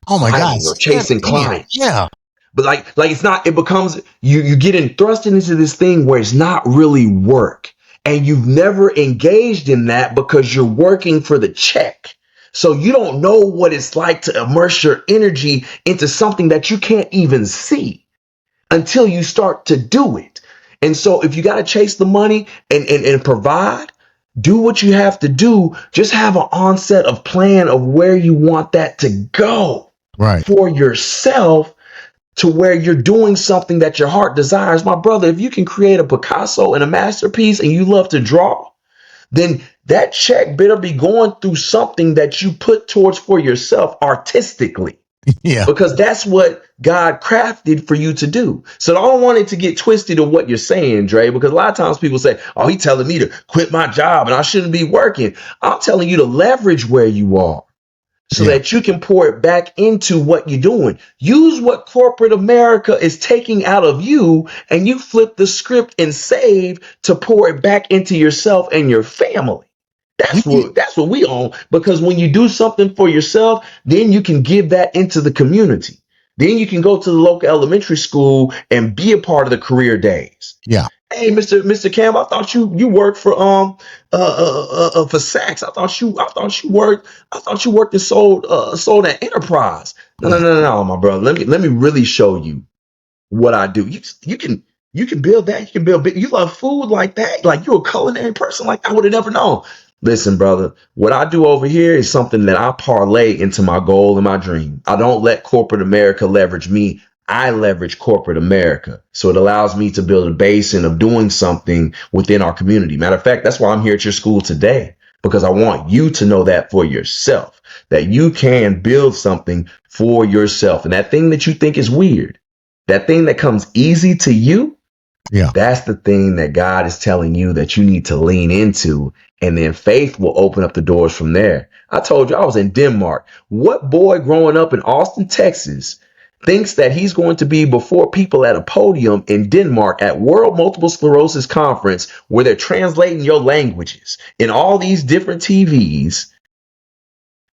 Oh my writing gosh. or chasing clients. Yeah. But like it's not, it becomes, you get thrusted into this thing where it's not really work. And you've never engaged in that because you're working for the check. So you don't know what it's like to immerse your energy into something that you can't even see until you start to do it. And so if you got to chase the money and provide, do what you have to do. Just have an onset of plan of where you want that to go for yourself, to where you're doing something that your heart desires. My brother, if you can create a Picasso and a masterpiece and you love to draw, then that check better be going through something that you put towards for yourself artistically. Yeah. Because that's what God crafted for you to do. So I don't want it to get twisted in what you're saying, Dre, because a lot of times people say, oh, he's telling me to quit my job and I shouldn't be working. I'm telling you to leverage where you are so that you can pour it back into what you're doing. Use what corporate America is taking out of you, and you flip the script and save to pour it back into yourself and your family. That's what we own, because when you do something for yourself, then you can give that into the community. Then you can go to the local elementary school and be a part of the career days. Yeah. Hey, Mr. Campbell, I thought you worked for Saks. I thought you worked and sold an enterprise. No, my brother. Let me really show you what I do. You can build that. You can build big. You love food like that. Like, you're a culinary person like I would have never known. Listen, brother, what I do over here is something that I parlay into my goal and my dream. I don't let corporate America leverage me. I leverage corporate America. So it allows me to build a basin of doing something within our community. Matter of fact, that's why I'm here at your school today, because I want you to know that for yourself, that you can build something for yourself. And that thing that you think is weird, that thing that comes easy to you, that's the thing that God is telling you that you need to lean into. And then faith will open up the doors from there. I told you I was in Denmark. What boy growing up in Austin, Texas, thinks that he's going to be before people at a podium in Denmark at World Multiple Sclerosis Conference, where they're translating your languages in all these different TVs,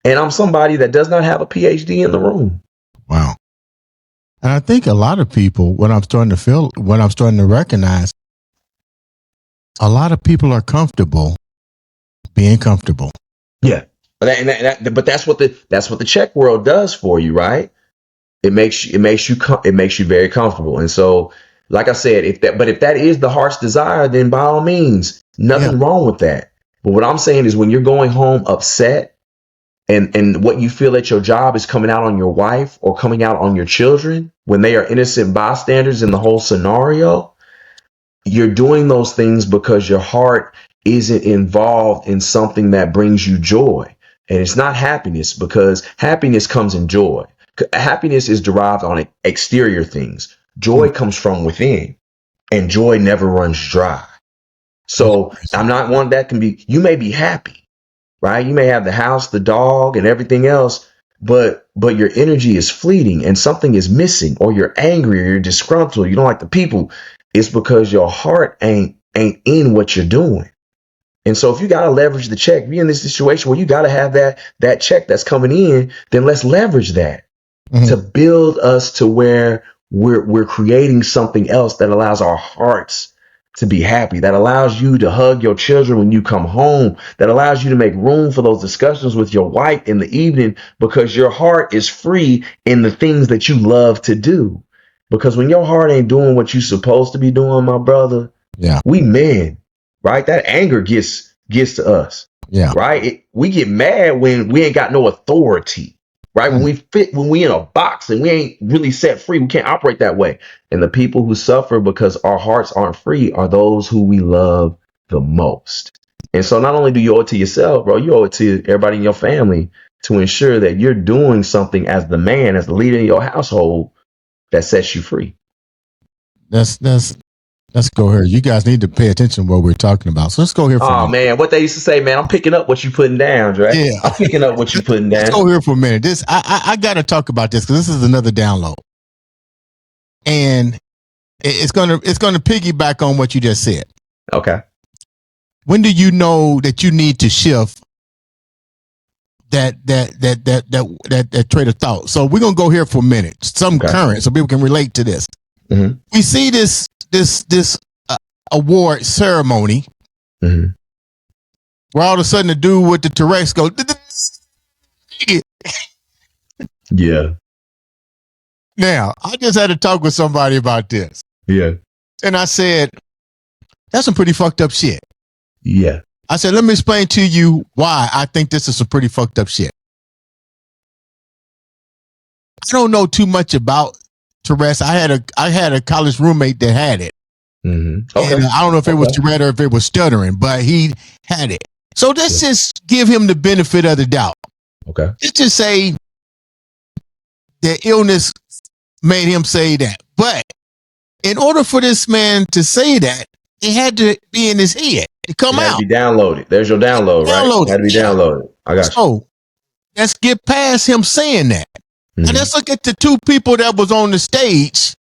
and I'm somebody that does not have a PhD in the room? Wow. And I think a lot of people, what I'm starting to recognize, a lot of people are comfortable being comfortable. Yeah. But that's what the check world does for you, right? It makes you very comfortable. And so, like I said, if that is the heart's desire, then by all means, nothing wrong with that. But what I'm saying is, when you're going home upset, and what you feel at your job is coming out on your wife or coming out on your children, when they are innocent bystanders in the whole scenario, you're doing those things because your heart isn't involved in something that brings you joy. And it's not happiness, because happiness comes in joy. Happiness is derived on exterior things. Joy comes from within, and joy never runs dry. So I'm not one that can be, you may be happy, right? You may have the house, the dog, and everything else, but your energy is fleeting and something is missing, or you're angry, or you're disgruntled, you don't like the people. It's because your heart ain't in what you're doing. And so if you got to leverage the check, be in this situation where you got to have that check that's coming in, then let's leverage that to build us to where we're creating something else that allows our hearts to be happy, that allows you to hug your children when you come home, that allows you to make room for those discussions with your wife in the evening because your heart is free in the things that you love to do. Because when your heart ain't doing what you're supposed to be doing, my brother, we men, right? That anger gets to us, right? We get mad when we ain't got no authority, right? When we in a box and we ain't really set free, we can't operate that way. And the people who suffer because our hearts aren't free are those who we love the most. And so not only do you owe it to yourself, bro, you owe it to everybody in your family to ensure that you're doing something as the man, as the leader in your household that sets you free. Let's go here. You guys need to pay attention to what we're talking about. So let's go here for a minute. Man, what they used to say, man, I'm picking up what you putting down, right? Yeah. I'm picking up what you putting down. Let's go here for a minute. This I got to talk about this because this is another download, and it's gonna piggyback on what you just said. Okay. When do you know that you need to shift that trait of thought? So we're gonna go here for a minute. Some current, so people can relate to this. Mm-hmm. We see this award ceremony where all of a sudden the dude with the Tourette's goes. Yeah. Now, I just had to talk with somebody about this. Yeah. And I said, that's some pretty fucked up shit. Yeah. I said, let me explain to you why I think this is some pretty fucked up shit. I don't know too much about Tourette's. I had a college roommate that had it. Mm-hmm. Okay. And I don't know if it was Tourette or if it was stuttering, but he had it. So let's just give him the benefit of the doubt. Okay. Let's just say the illness made him say that. But in order for this man to say that, it had to be in his head to come out. Be downloaded. There's your download, right? It had to be downloaded. I got you. So let's get past him saying that. Mm-hmm. And let's look at the two people that was on the stage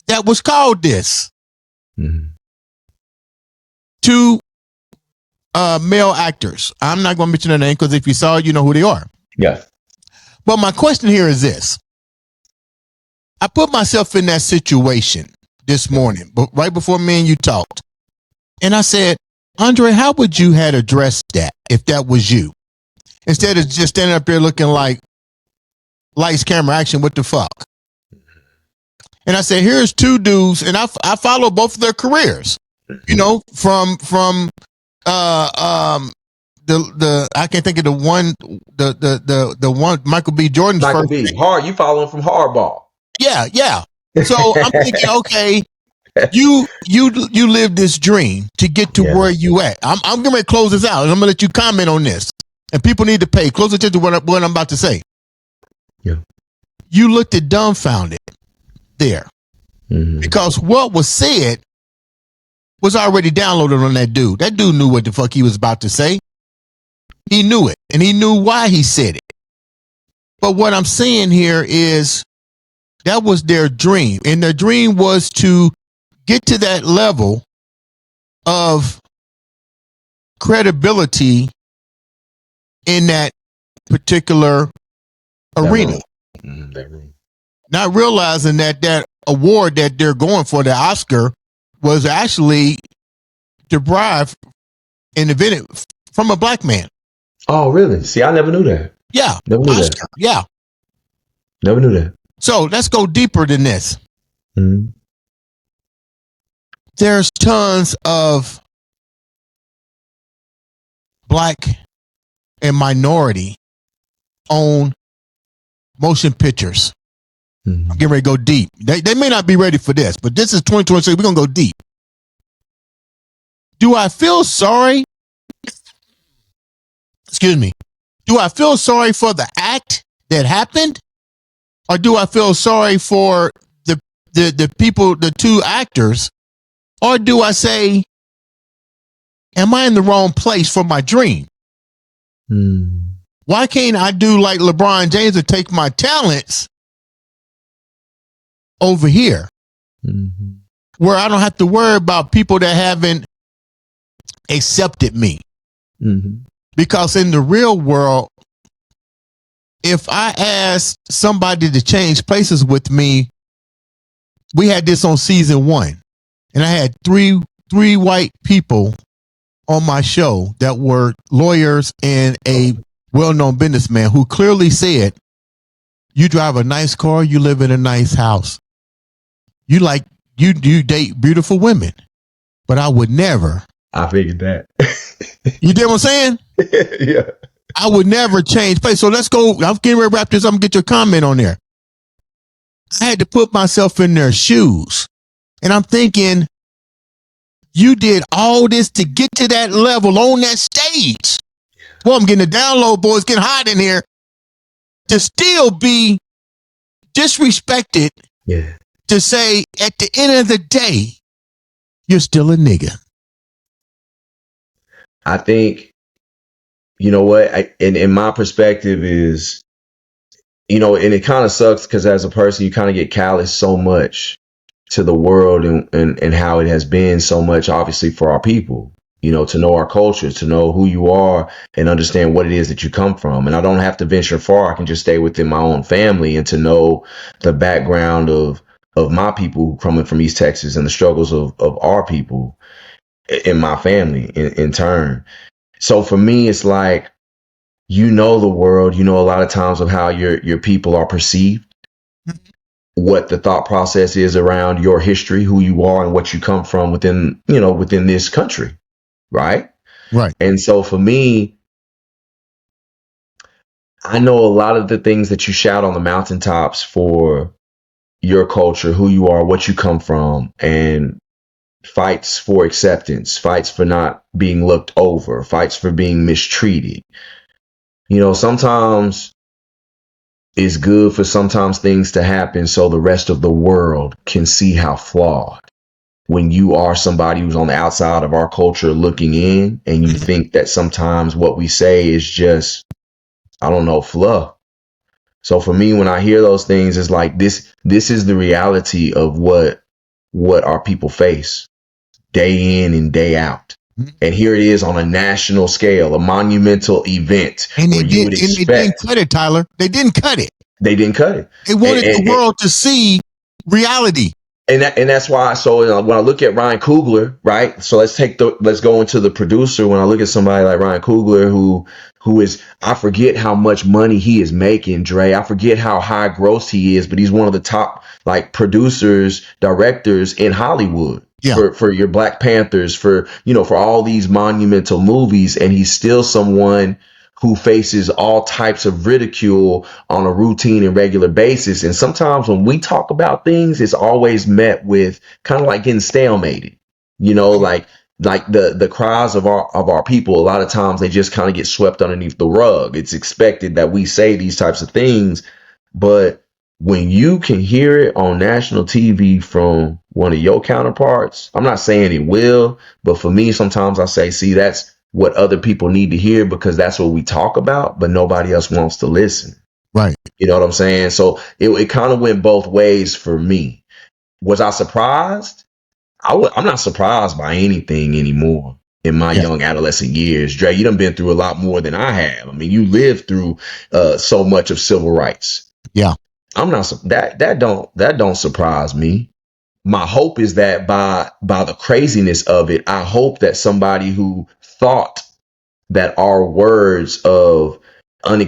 that was called this. Mm-hmm. Two male actors. I'm not going to mention their name because if you saw it, you know who they are. Yeah. But my question here is this. I put myself in that situation this morning, but right before me and you talked. And I said, Andre, how would you have addressed that if that was you? Instead of just standing up there looking like lights, camera, action, what the fuck? And I said, here's two dudes, and I follow both of their careers. You know, from the I can't think of the one Michael B. Jordan's Michael B. Hard, you follow him from Hardball. Yeah. So I'm thinking, okay, you live this dream to get to where you at. I'm gonna close this out, and I'm gonna let you comment on this. And people need to pay close attention to what I'm about to say. Yeah. You looked at dumbfounded there. Mm-hmm. Because what was said was already downloaded on that dude. That dude knew what the fuck he was about to say. He knew it, and he knew why he said it. But what I'm saying here is that was their dream, and their dream was to get to that level of credibility in that particular arena. Not realizing that award that they're going for, the Oscar, was actually derived and invented from a black man. Oh, really? See, I never knew that. Yeah. Never knew Oscar. that. Yeah. Never knew that. So let's go deeper than this. Mm-hmm. There's tons of black and minority owned motion pictures. Mm-hmm. I'm getting ready to go deep. They may not be ready for this, but this is 2026. We're going to go deep. Do I feel sorry? Excuse me. Do I feel sorry for the act that happened? Or do I feel sorry for the people, the two actors? Or do I say, am I in the wrong place for my dream? Why can't I do like LeBron James and take my talents over here where I don't have to worry about people that haven't accepted me? Because in the real world, if I ask somebody to change places with me, we had this on season 1. and I had three white people on my show that were lawyers and a well-known businessman who clearly said, you drive a nice car, you live in a nice house. You date beautiful women, but I would never. I figured that. You get what I'm saying? Yeah. I would never change place. So let's go. I'm getting ready to wrap this up and get your comment on there. I had to put myself in their shoes. And I'm thinking, you did all this to get to that level on that stage. Well, I'm getting a download, boys. It's getting hot in here. To still be disrespected. Yeah. To say at the end of the day, you're still a nigga. I think, you know what, in my perspective is, you know, and it kind of sucks because as a person, you kind of get callous so much to the world and how it has been so much, obviously, for our people, you know, to know our culture, to know who you are and understand what it is that you come from. And I don't have to venture far. I can just stay within my own family and to know the background of my people coming from East Texas and the struggles of our people in my family in turn. So for me, it's like, you know, the world, you know, a lot of times of how your people are perceived, what the thought process is around your history, who you are and what you come from within this country. Right. Right. And so for me, I know a lot of the things that you shout on the mountaintops for your culture, who you are, what you come from, and fights for acceptance, fights for not being looked over, fights for being mistreated. You know, sometimes it's good for sometimes things to happen so the rest of the world can see how flawed. When you are somebody who's on the outside of our culture looking in and you think that sometimes what we say is just, I don't know, fluff. So for me, when I hear those things, it's like this is the reality of what our people face day in and day out. And here it is on a national scale, a monumental event. And they didn't cut it, Tyler. They didn't cut it. They didn't cut it. They wanted the world to see reality. And that's why. So when I look at Ryan Coogler, right? So let's go into the producer. When I look at somebody like Ryan Coogler, who is, I forget how much money he is making, Dre. I forget how high gross he is, but he's one of the top like producers, directors in Hollywood. Yeah. For your Black Panthers, for all these monumental movies, and he's still someone who faces all types of ridicule on a routine and regular basis. And sometimes when we talk about things, it's always met with kind of like getting stalemated, like the cries of our people. A lot of times they just kind of get swept underneath the rug. It's expected that we say these types of things, but when you can hear it on national TV from one of your counterparts, I'm not saying it will, but for me, sometimes I say, see, that's what other people need to hear because that's what we talk about, but nobody else wants to listen. Right. You know what I'm saying? So it kind of went both ways for me. Was I surprised? I'm not surprised by anything anymore in my young adolescent years. Dre, you done been through a lot more than I have. I mean, you lived through so much of civil rights. Yeah. I'm not that don't surprise me. My hope is that by the craziness of it, I hope that somebody who thought that our words of our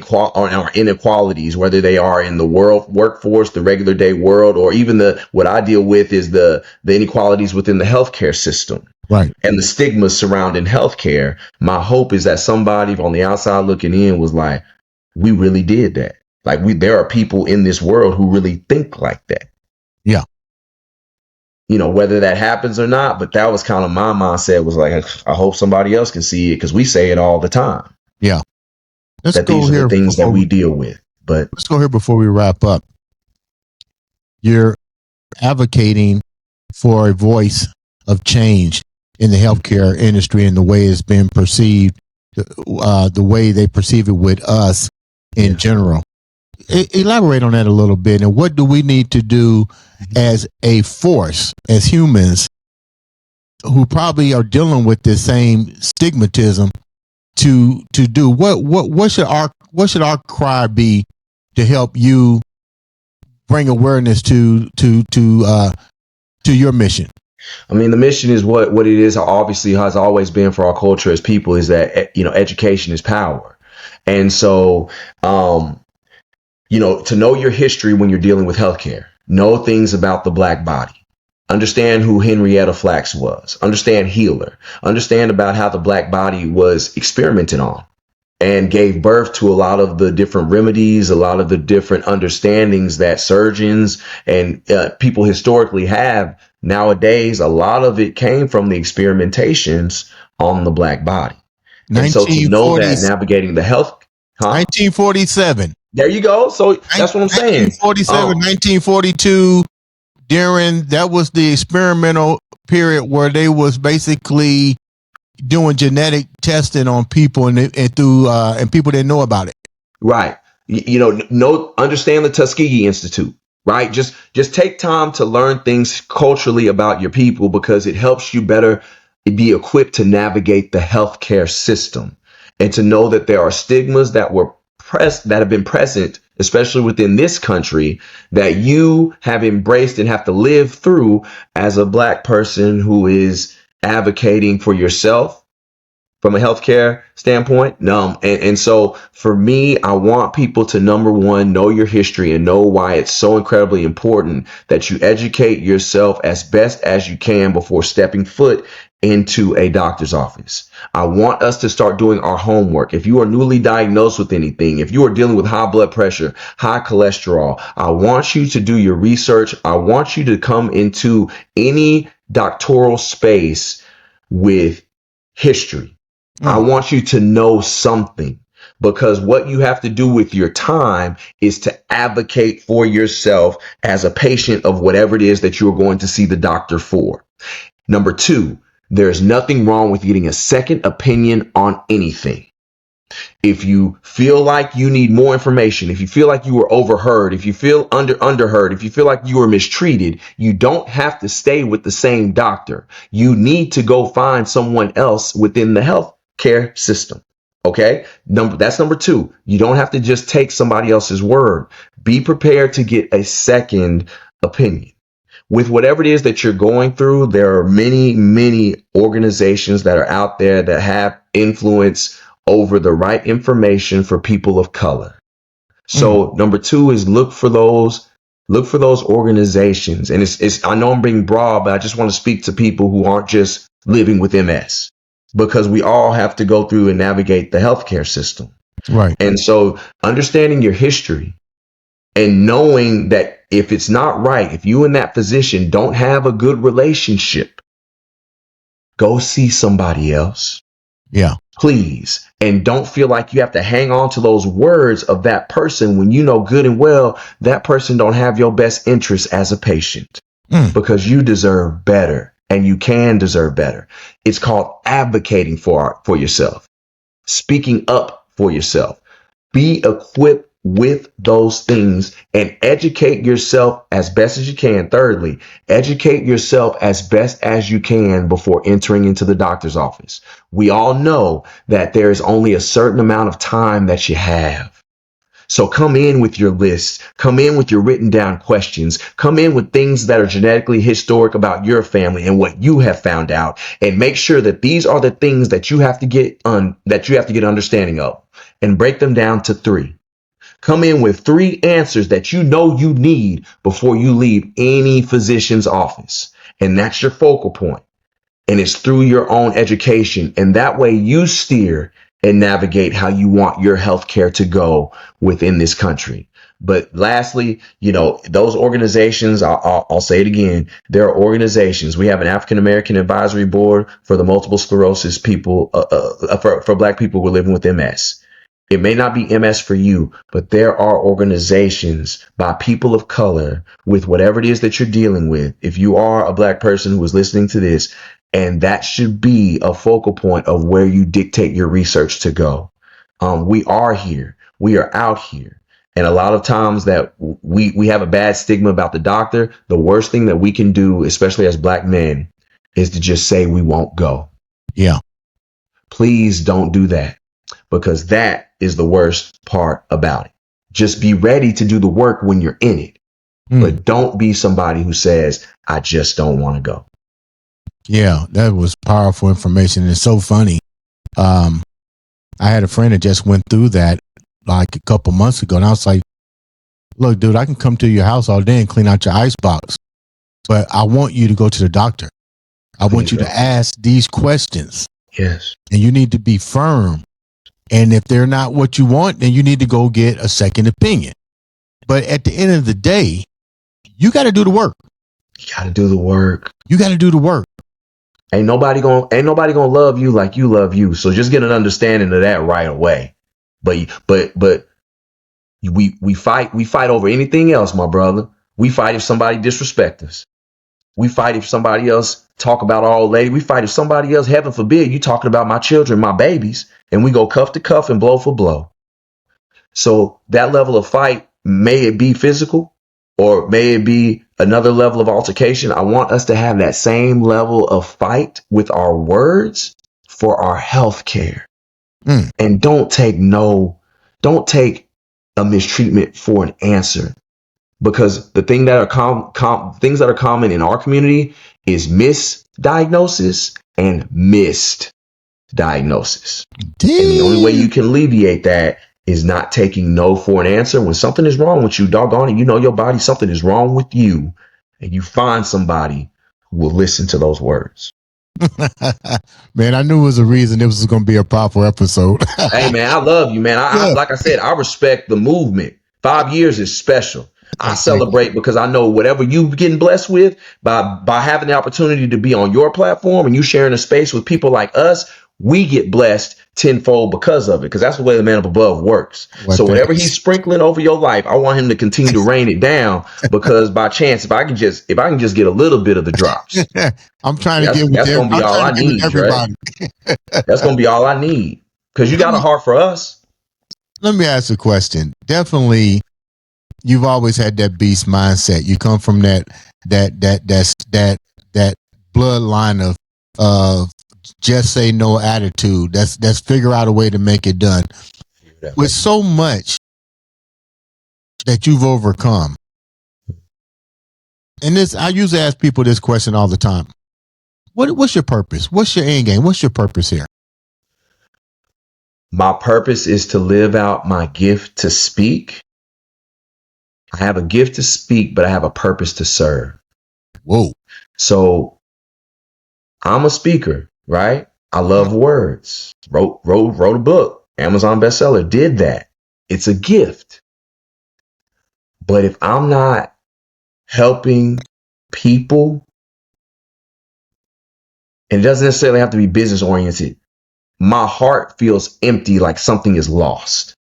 inequalities, whether they are in the workforce, the regular day world, or even what I deal with is the inequalities within the healthcare system. Right. And the stigma surrounding healthcare. My hope is that somebody on the outside looking in was like, we really did that. Like there are people in this world who really think like that. Yeah. Whether that happens or not, but that was kind of my mindset, was like, I hope somebody else can see it because we say it all the time. Yeah. These are the things that we deal with. But let's go here before we wrap up. You're advocating for a voice of change in the healthcare industry and the way it's been perceived, the way they perceive it with us in general. Elaborate on that a little bit. And what do we need to do as a force, as humans who probably are dealing with the same stigmatism to do? What should our cry be to help you bring awareness to your mission? I mean, the mission is what it is. Obviously, has always been for our culture as people is that, education is power. And so, to know your history when you're dealing with healthcare, know things about the Black body, understand who Henrietta Flax was, understand healer, understand about how the Black body was experimented on and gave birth to a lot of the different remedies, a lot of the different understandings that surgeons and people historically have. Nowadays, a lot of it came from the experimentations on the Black body. And so to know 1940, that navigating the health, 1947. There you go. So that's what I'm saying. 1947, 1942, that was the experimental period where they was basically doing genetic testing on people and people didn't know about it. Right. Understand the Tuskegee Institute, right? Just take time to learn things culturally about your people because it helps you better be equipped to navigate the healthcare system and to know that there are stigmas that have been present, especially within this country, that you have embraced and have to live through as a Black person who is advocating for yourself from a healthcare standpoint. And so for me, I want people to, number one, know your history and know why it's so incredibly important that you educate yourself as best as you can before stepping foot into a doctor's office. I want us to start doing our homework. If you are newly diagnosed with anything, if you are dealing with high blood pressure, high cholesterol, I want you to do your research. I want you to come into any doctoral space with history. I want you to know something, because what you have to do with your time is to advocate for yourself as a patient of whatever it is that you're going to see the doctor for. Number two, there's nothing wrong with getting a second opinion on anything. If you feel like you need more information, if you feel like you were overheard, if you feel underheard, if you feel like you were mistreated, you don't have to stay with the same doctor. You need to go find someone else within the healthcare system. Okay. That's number two. You don't have to just take somebody else's word. Be prepared to get a second opinion. With whatever it is that you're going through, there are many, many organizations that are out there that have influence over the right information for people of color. So number two is look for those organizations. And it's I know I'm being broad, but I just want to speak to people who aren't just living with MS, because we all have to go through and navigate the healthcare system. Right. And so understanding your history and knowing that if it's not right, if you and that physician don't have a good relationship, go see somebody else. Yeah. Please. And don't feel like you have to hang on to those words of that person when you know good and well that person don't have your best interest as a patient, because you deserve better and you can deserve better. It's called advocating for yourself, speaking up for yourself. Be equipped with those things and educate yourself as best as you can. Thirdly, educate yourself as best as you can before entering into the doctor's office. We all know that there is only a certain amount of time that you have. So come in with your list, come in with your written down questions, come in with things that are genetically historic about your family and what you have found out, and make sure that these are the things that you have to get understanding of, and break them down to 3. Come in with 3 answers that you know you need before you leave any physician's office. And that's your focal point. And it's through your own education. And that way you steer and navigate how you want your healthcare to go within this country. But lastly, those organizations, I'll say it again, there are organizations. We have an African American advisory board for the multiple sclerosis people, for Black people who are living with MS. It may not be MS for you, but there are organizations by people of color with whatever it is that you're dealing with. If you are a Black person who is listening to this, and that should be a focal point of where you dictate your research to go. We are here. We are out here. And a lot of times that we have a bad stigma about the doctor. The worst thing that we can do, especially as Black men, is to just say we won't go. Yeah. Please don't do that, because that is the worst part about it. Just be ready to do the work when you're in it, but don't be somebody who says, I just don't want to go. Yeah, that was powerful information. And it's so funny. I had a friend that just went through that like a couple months ago, and I was like, look, dude, I can come to your house all day and clean out your ice box, but I want you to go to the doctor. I want you to ask these questions. Yes. And you need to be firm. And if they're not what you want, then you need to go get a second opinion. But at the end of the day, you got to do the work. You got to do the work. You got to do the work. Ain't nobody gonna love you like you love you. So just get an understanding of that right away. But we fight over anything else, my brother. We fight if somebody disrespect us. We fight if somebody else talk about our old lady. We fight if somebody else, heaven forbid, you talking about my children, my babies, and we go cuff to cuff and blow for blow. So that level of fight, may it be physical or may it be another level of altercation, I want us to have that same level of fight with our words for our health care. And don't take a mistreatment for an answer. Because the thing that are things that are common in our community is misdiagnosis and missed diagnosis. And the only way you can alleviate that is not taking no for an answer. When something is wrong with you, doggone it, you know your body, something is wrong with you, and you find somebody who will listen to those words. Man, I knew it was a reason it was going to be a powerful episode. Hey, man, I love you, man. I like I said, I respect the movement. 5 years is special. I celebrate because I know whatever you getting blessed with by having the opportunity to be on your platform and you sharing a space with people like us, we get blessed tenfold because of it. Because that's the way the man up above works. So whatever he's sprinkling over your life, I want him to continue to rain it down. Because by chance, if I can just get a little bit of the drops, I'm trying to get. That's gonna be all I need, everybody. Right? That's gonna be all I need because you got a heart for us. Let me ask a question. Definitely. You've always had that beast mindset. You come from that bloodline of just say no attitude. That's figure out a way to make it done. With so much that you've overcome. And this, I usually ask people this question all the time. What's your purpose? What's your end game? What's your purpose here? My purpose is to live out my gift to speak. I have a gift to speak, but I have a purpose to serve. Whoa. So I'm a speaker, right? I love words. Wrote a book. Amazon bestseller. Did that. It's a gift. But if I'm not helping people, and it doesn't necessarily have to be business oriented, my heart feels empty, like something is lost.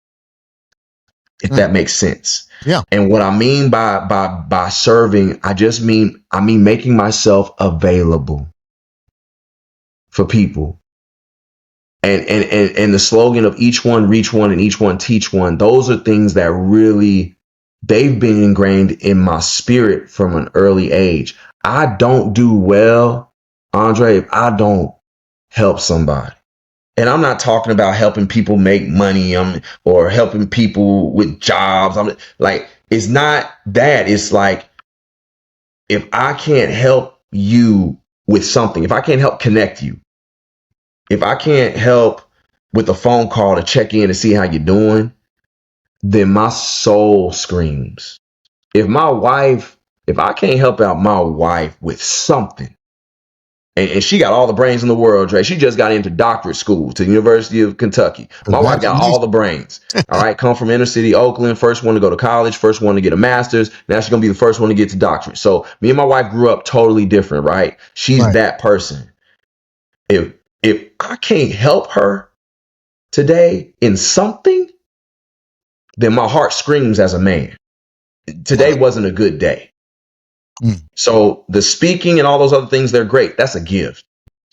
If that makes sense. Yeah. And what I mean by serving, I mean making myself available for people. And the slogan of each one reach one and each one teach one, those are things that really, they've been ingrained in my spirit from an early age. I don't do well, Andre, if I don't help somebody. And I'm not talking about helping people make money or helping people with jobs. It's not that. It's like, if I can't help you with something, if I can't help connect you, if I can't help with a phone call to check in to see how you're doing, then my soul screams. If I can't help out my wife with something, and she got all the brains in the world, Dre. She just got into doctorate school to the University of Kentucky. My wife got all the brains. All right. Come from inner city Oakland. First one to go to college. First one to get a master's. Now she's going to be the first one to get to doctorate. So me and my wife grew up totally different, right? She's that person. If I can't help her today in something, then my heart screams as a man. Today wasn't a good day. So the speaking and all those other things, they're great. That's a gift.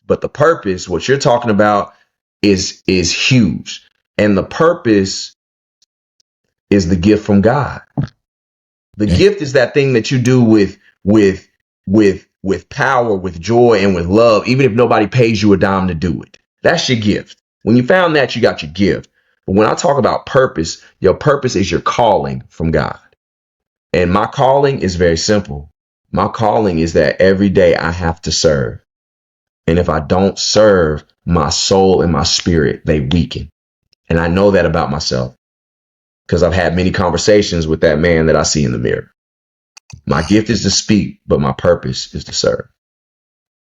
But the purpose, what you're talking about, is huge. And the purpose is the gift from God. The gift is that thing that you do with power, with joy, and with love, even if nobody pays you a dime to do it. That's your gift. When you found that, you got your gift. But when I talk about purpose, your purpose is your calling from God. And my calling is very simple. My calling is that every day I have to serve. And if I don't serve, my soul and my spirit, they weaken. And I know that about myself because I've had many conversations with that man that I see in the mirror. My gift is to speak, but my purpose is to serve.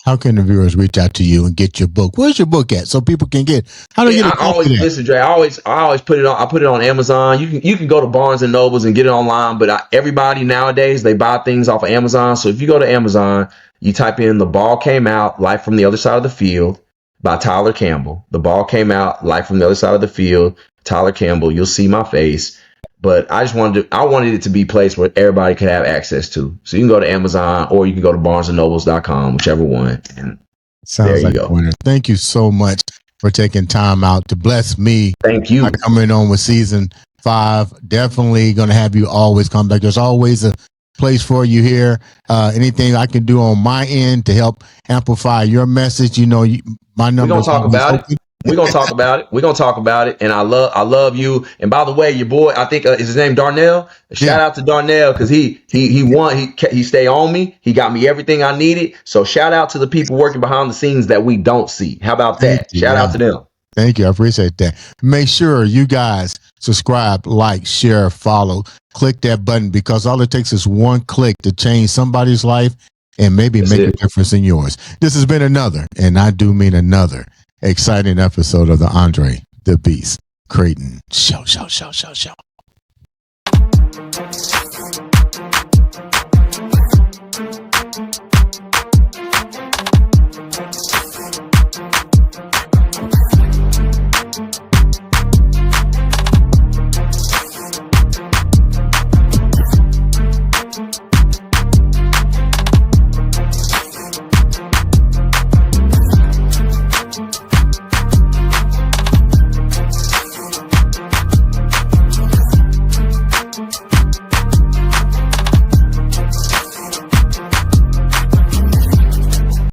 How can the viewers reach out to you and get your book? Where's your book at so people can get? How do you get a copy of that? Listen, Dre. I always put it on. I put it on Amazon. You can go to Barnes and Nobles and get it online. But everybody nowadays, they buy things off of Amazon. So if you go to Amazon, you type in "The Ball Came Out: Life from the Other Side of the Field" by Tyler Campbell. The Ball Came Out: Life from the Other Side of the Field, Tyler Campbell. You'll see my face. But I wanted it to be a place where everybody could have access to. So you can go to Amazon or you can go to barnesandnobles.com, whichever one. And sounds like a winner. Thank you so much for taking time out to bless me. Thank you. Coming on with season 5. Definitely going to have you always come back. There's always a place for you here. Anything I can do on my end to help amplify your message, my number. We're gonna talk about it. We're gonna talk about it. We're gonna talk about it. And I love you. And by the way, your boy, I think is his name Darnell. Shout out to Darnell because he won. He stayed on me. He got me everything I needed. So shout out to the people working behind the scenes that we don't see. How about that? Shout out to them. Thank you. I appreciate that. Make sure you guys subscribe, like, share, follow, click that button because all it takes is one click to change somebody's life and maybe make a difference in yours. This has been another, and I do mean another, exciting episode of the Andre the Beast Crayton Show.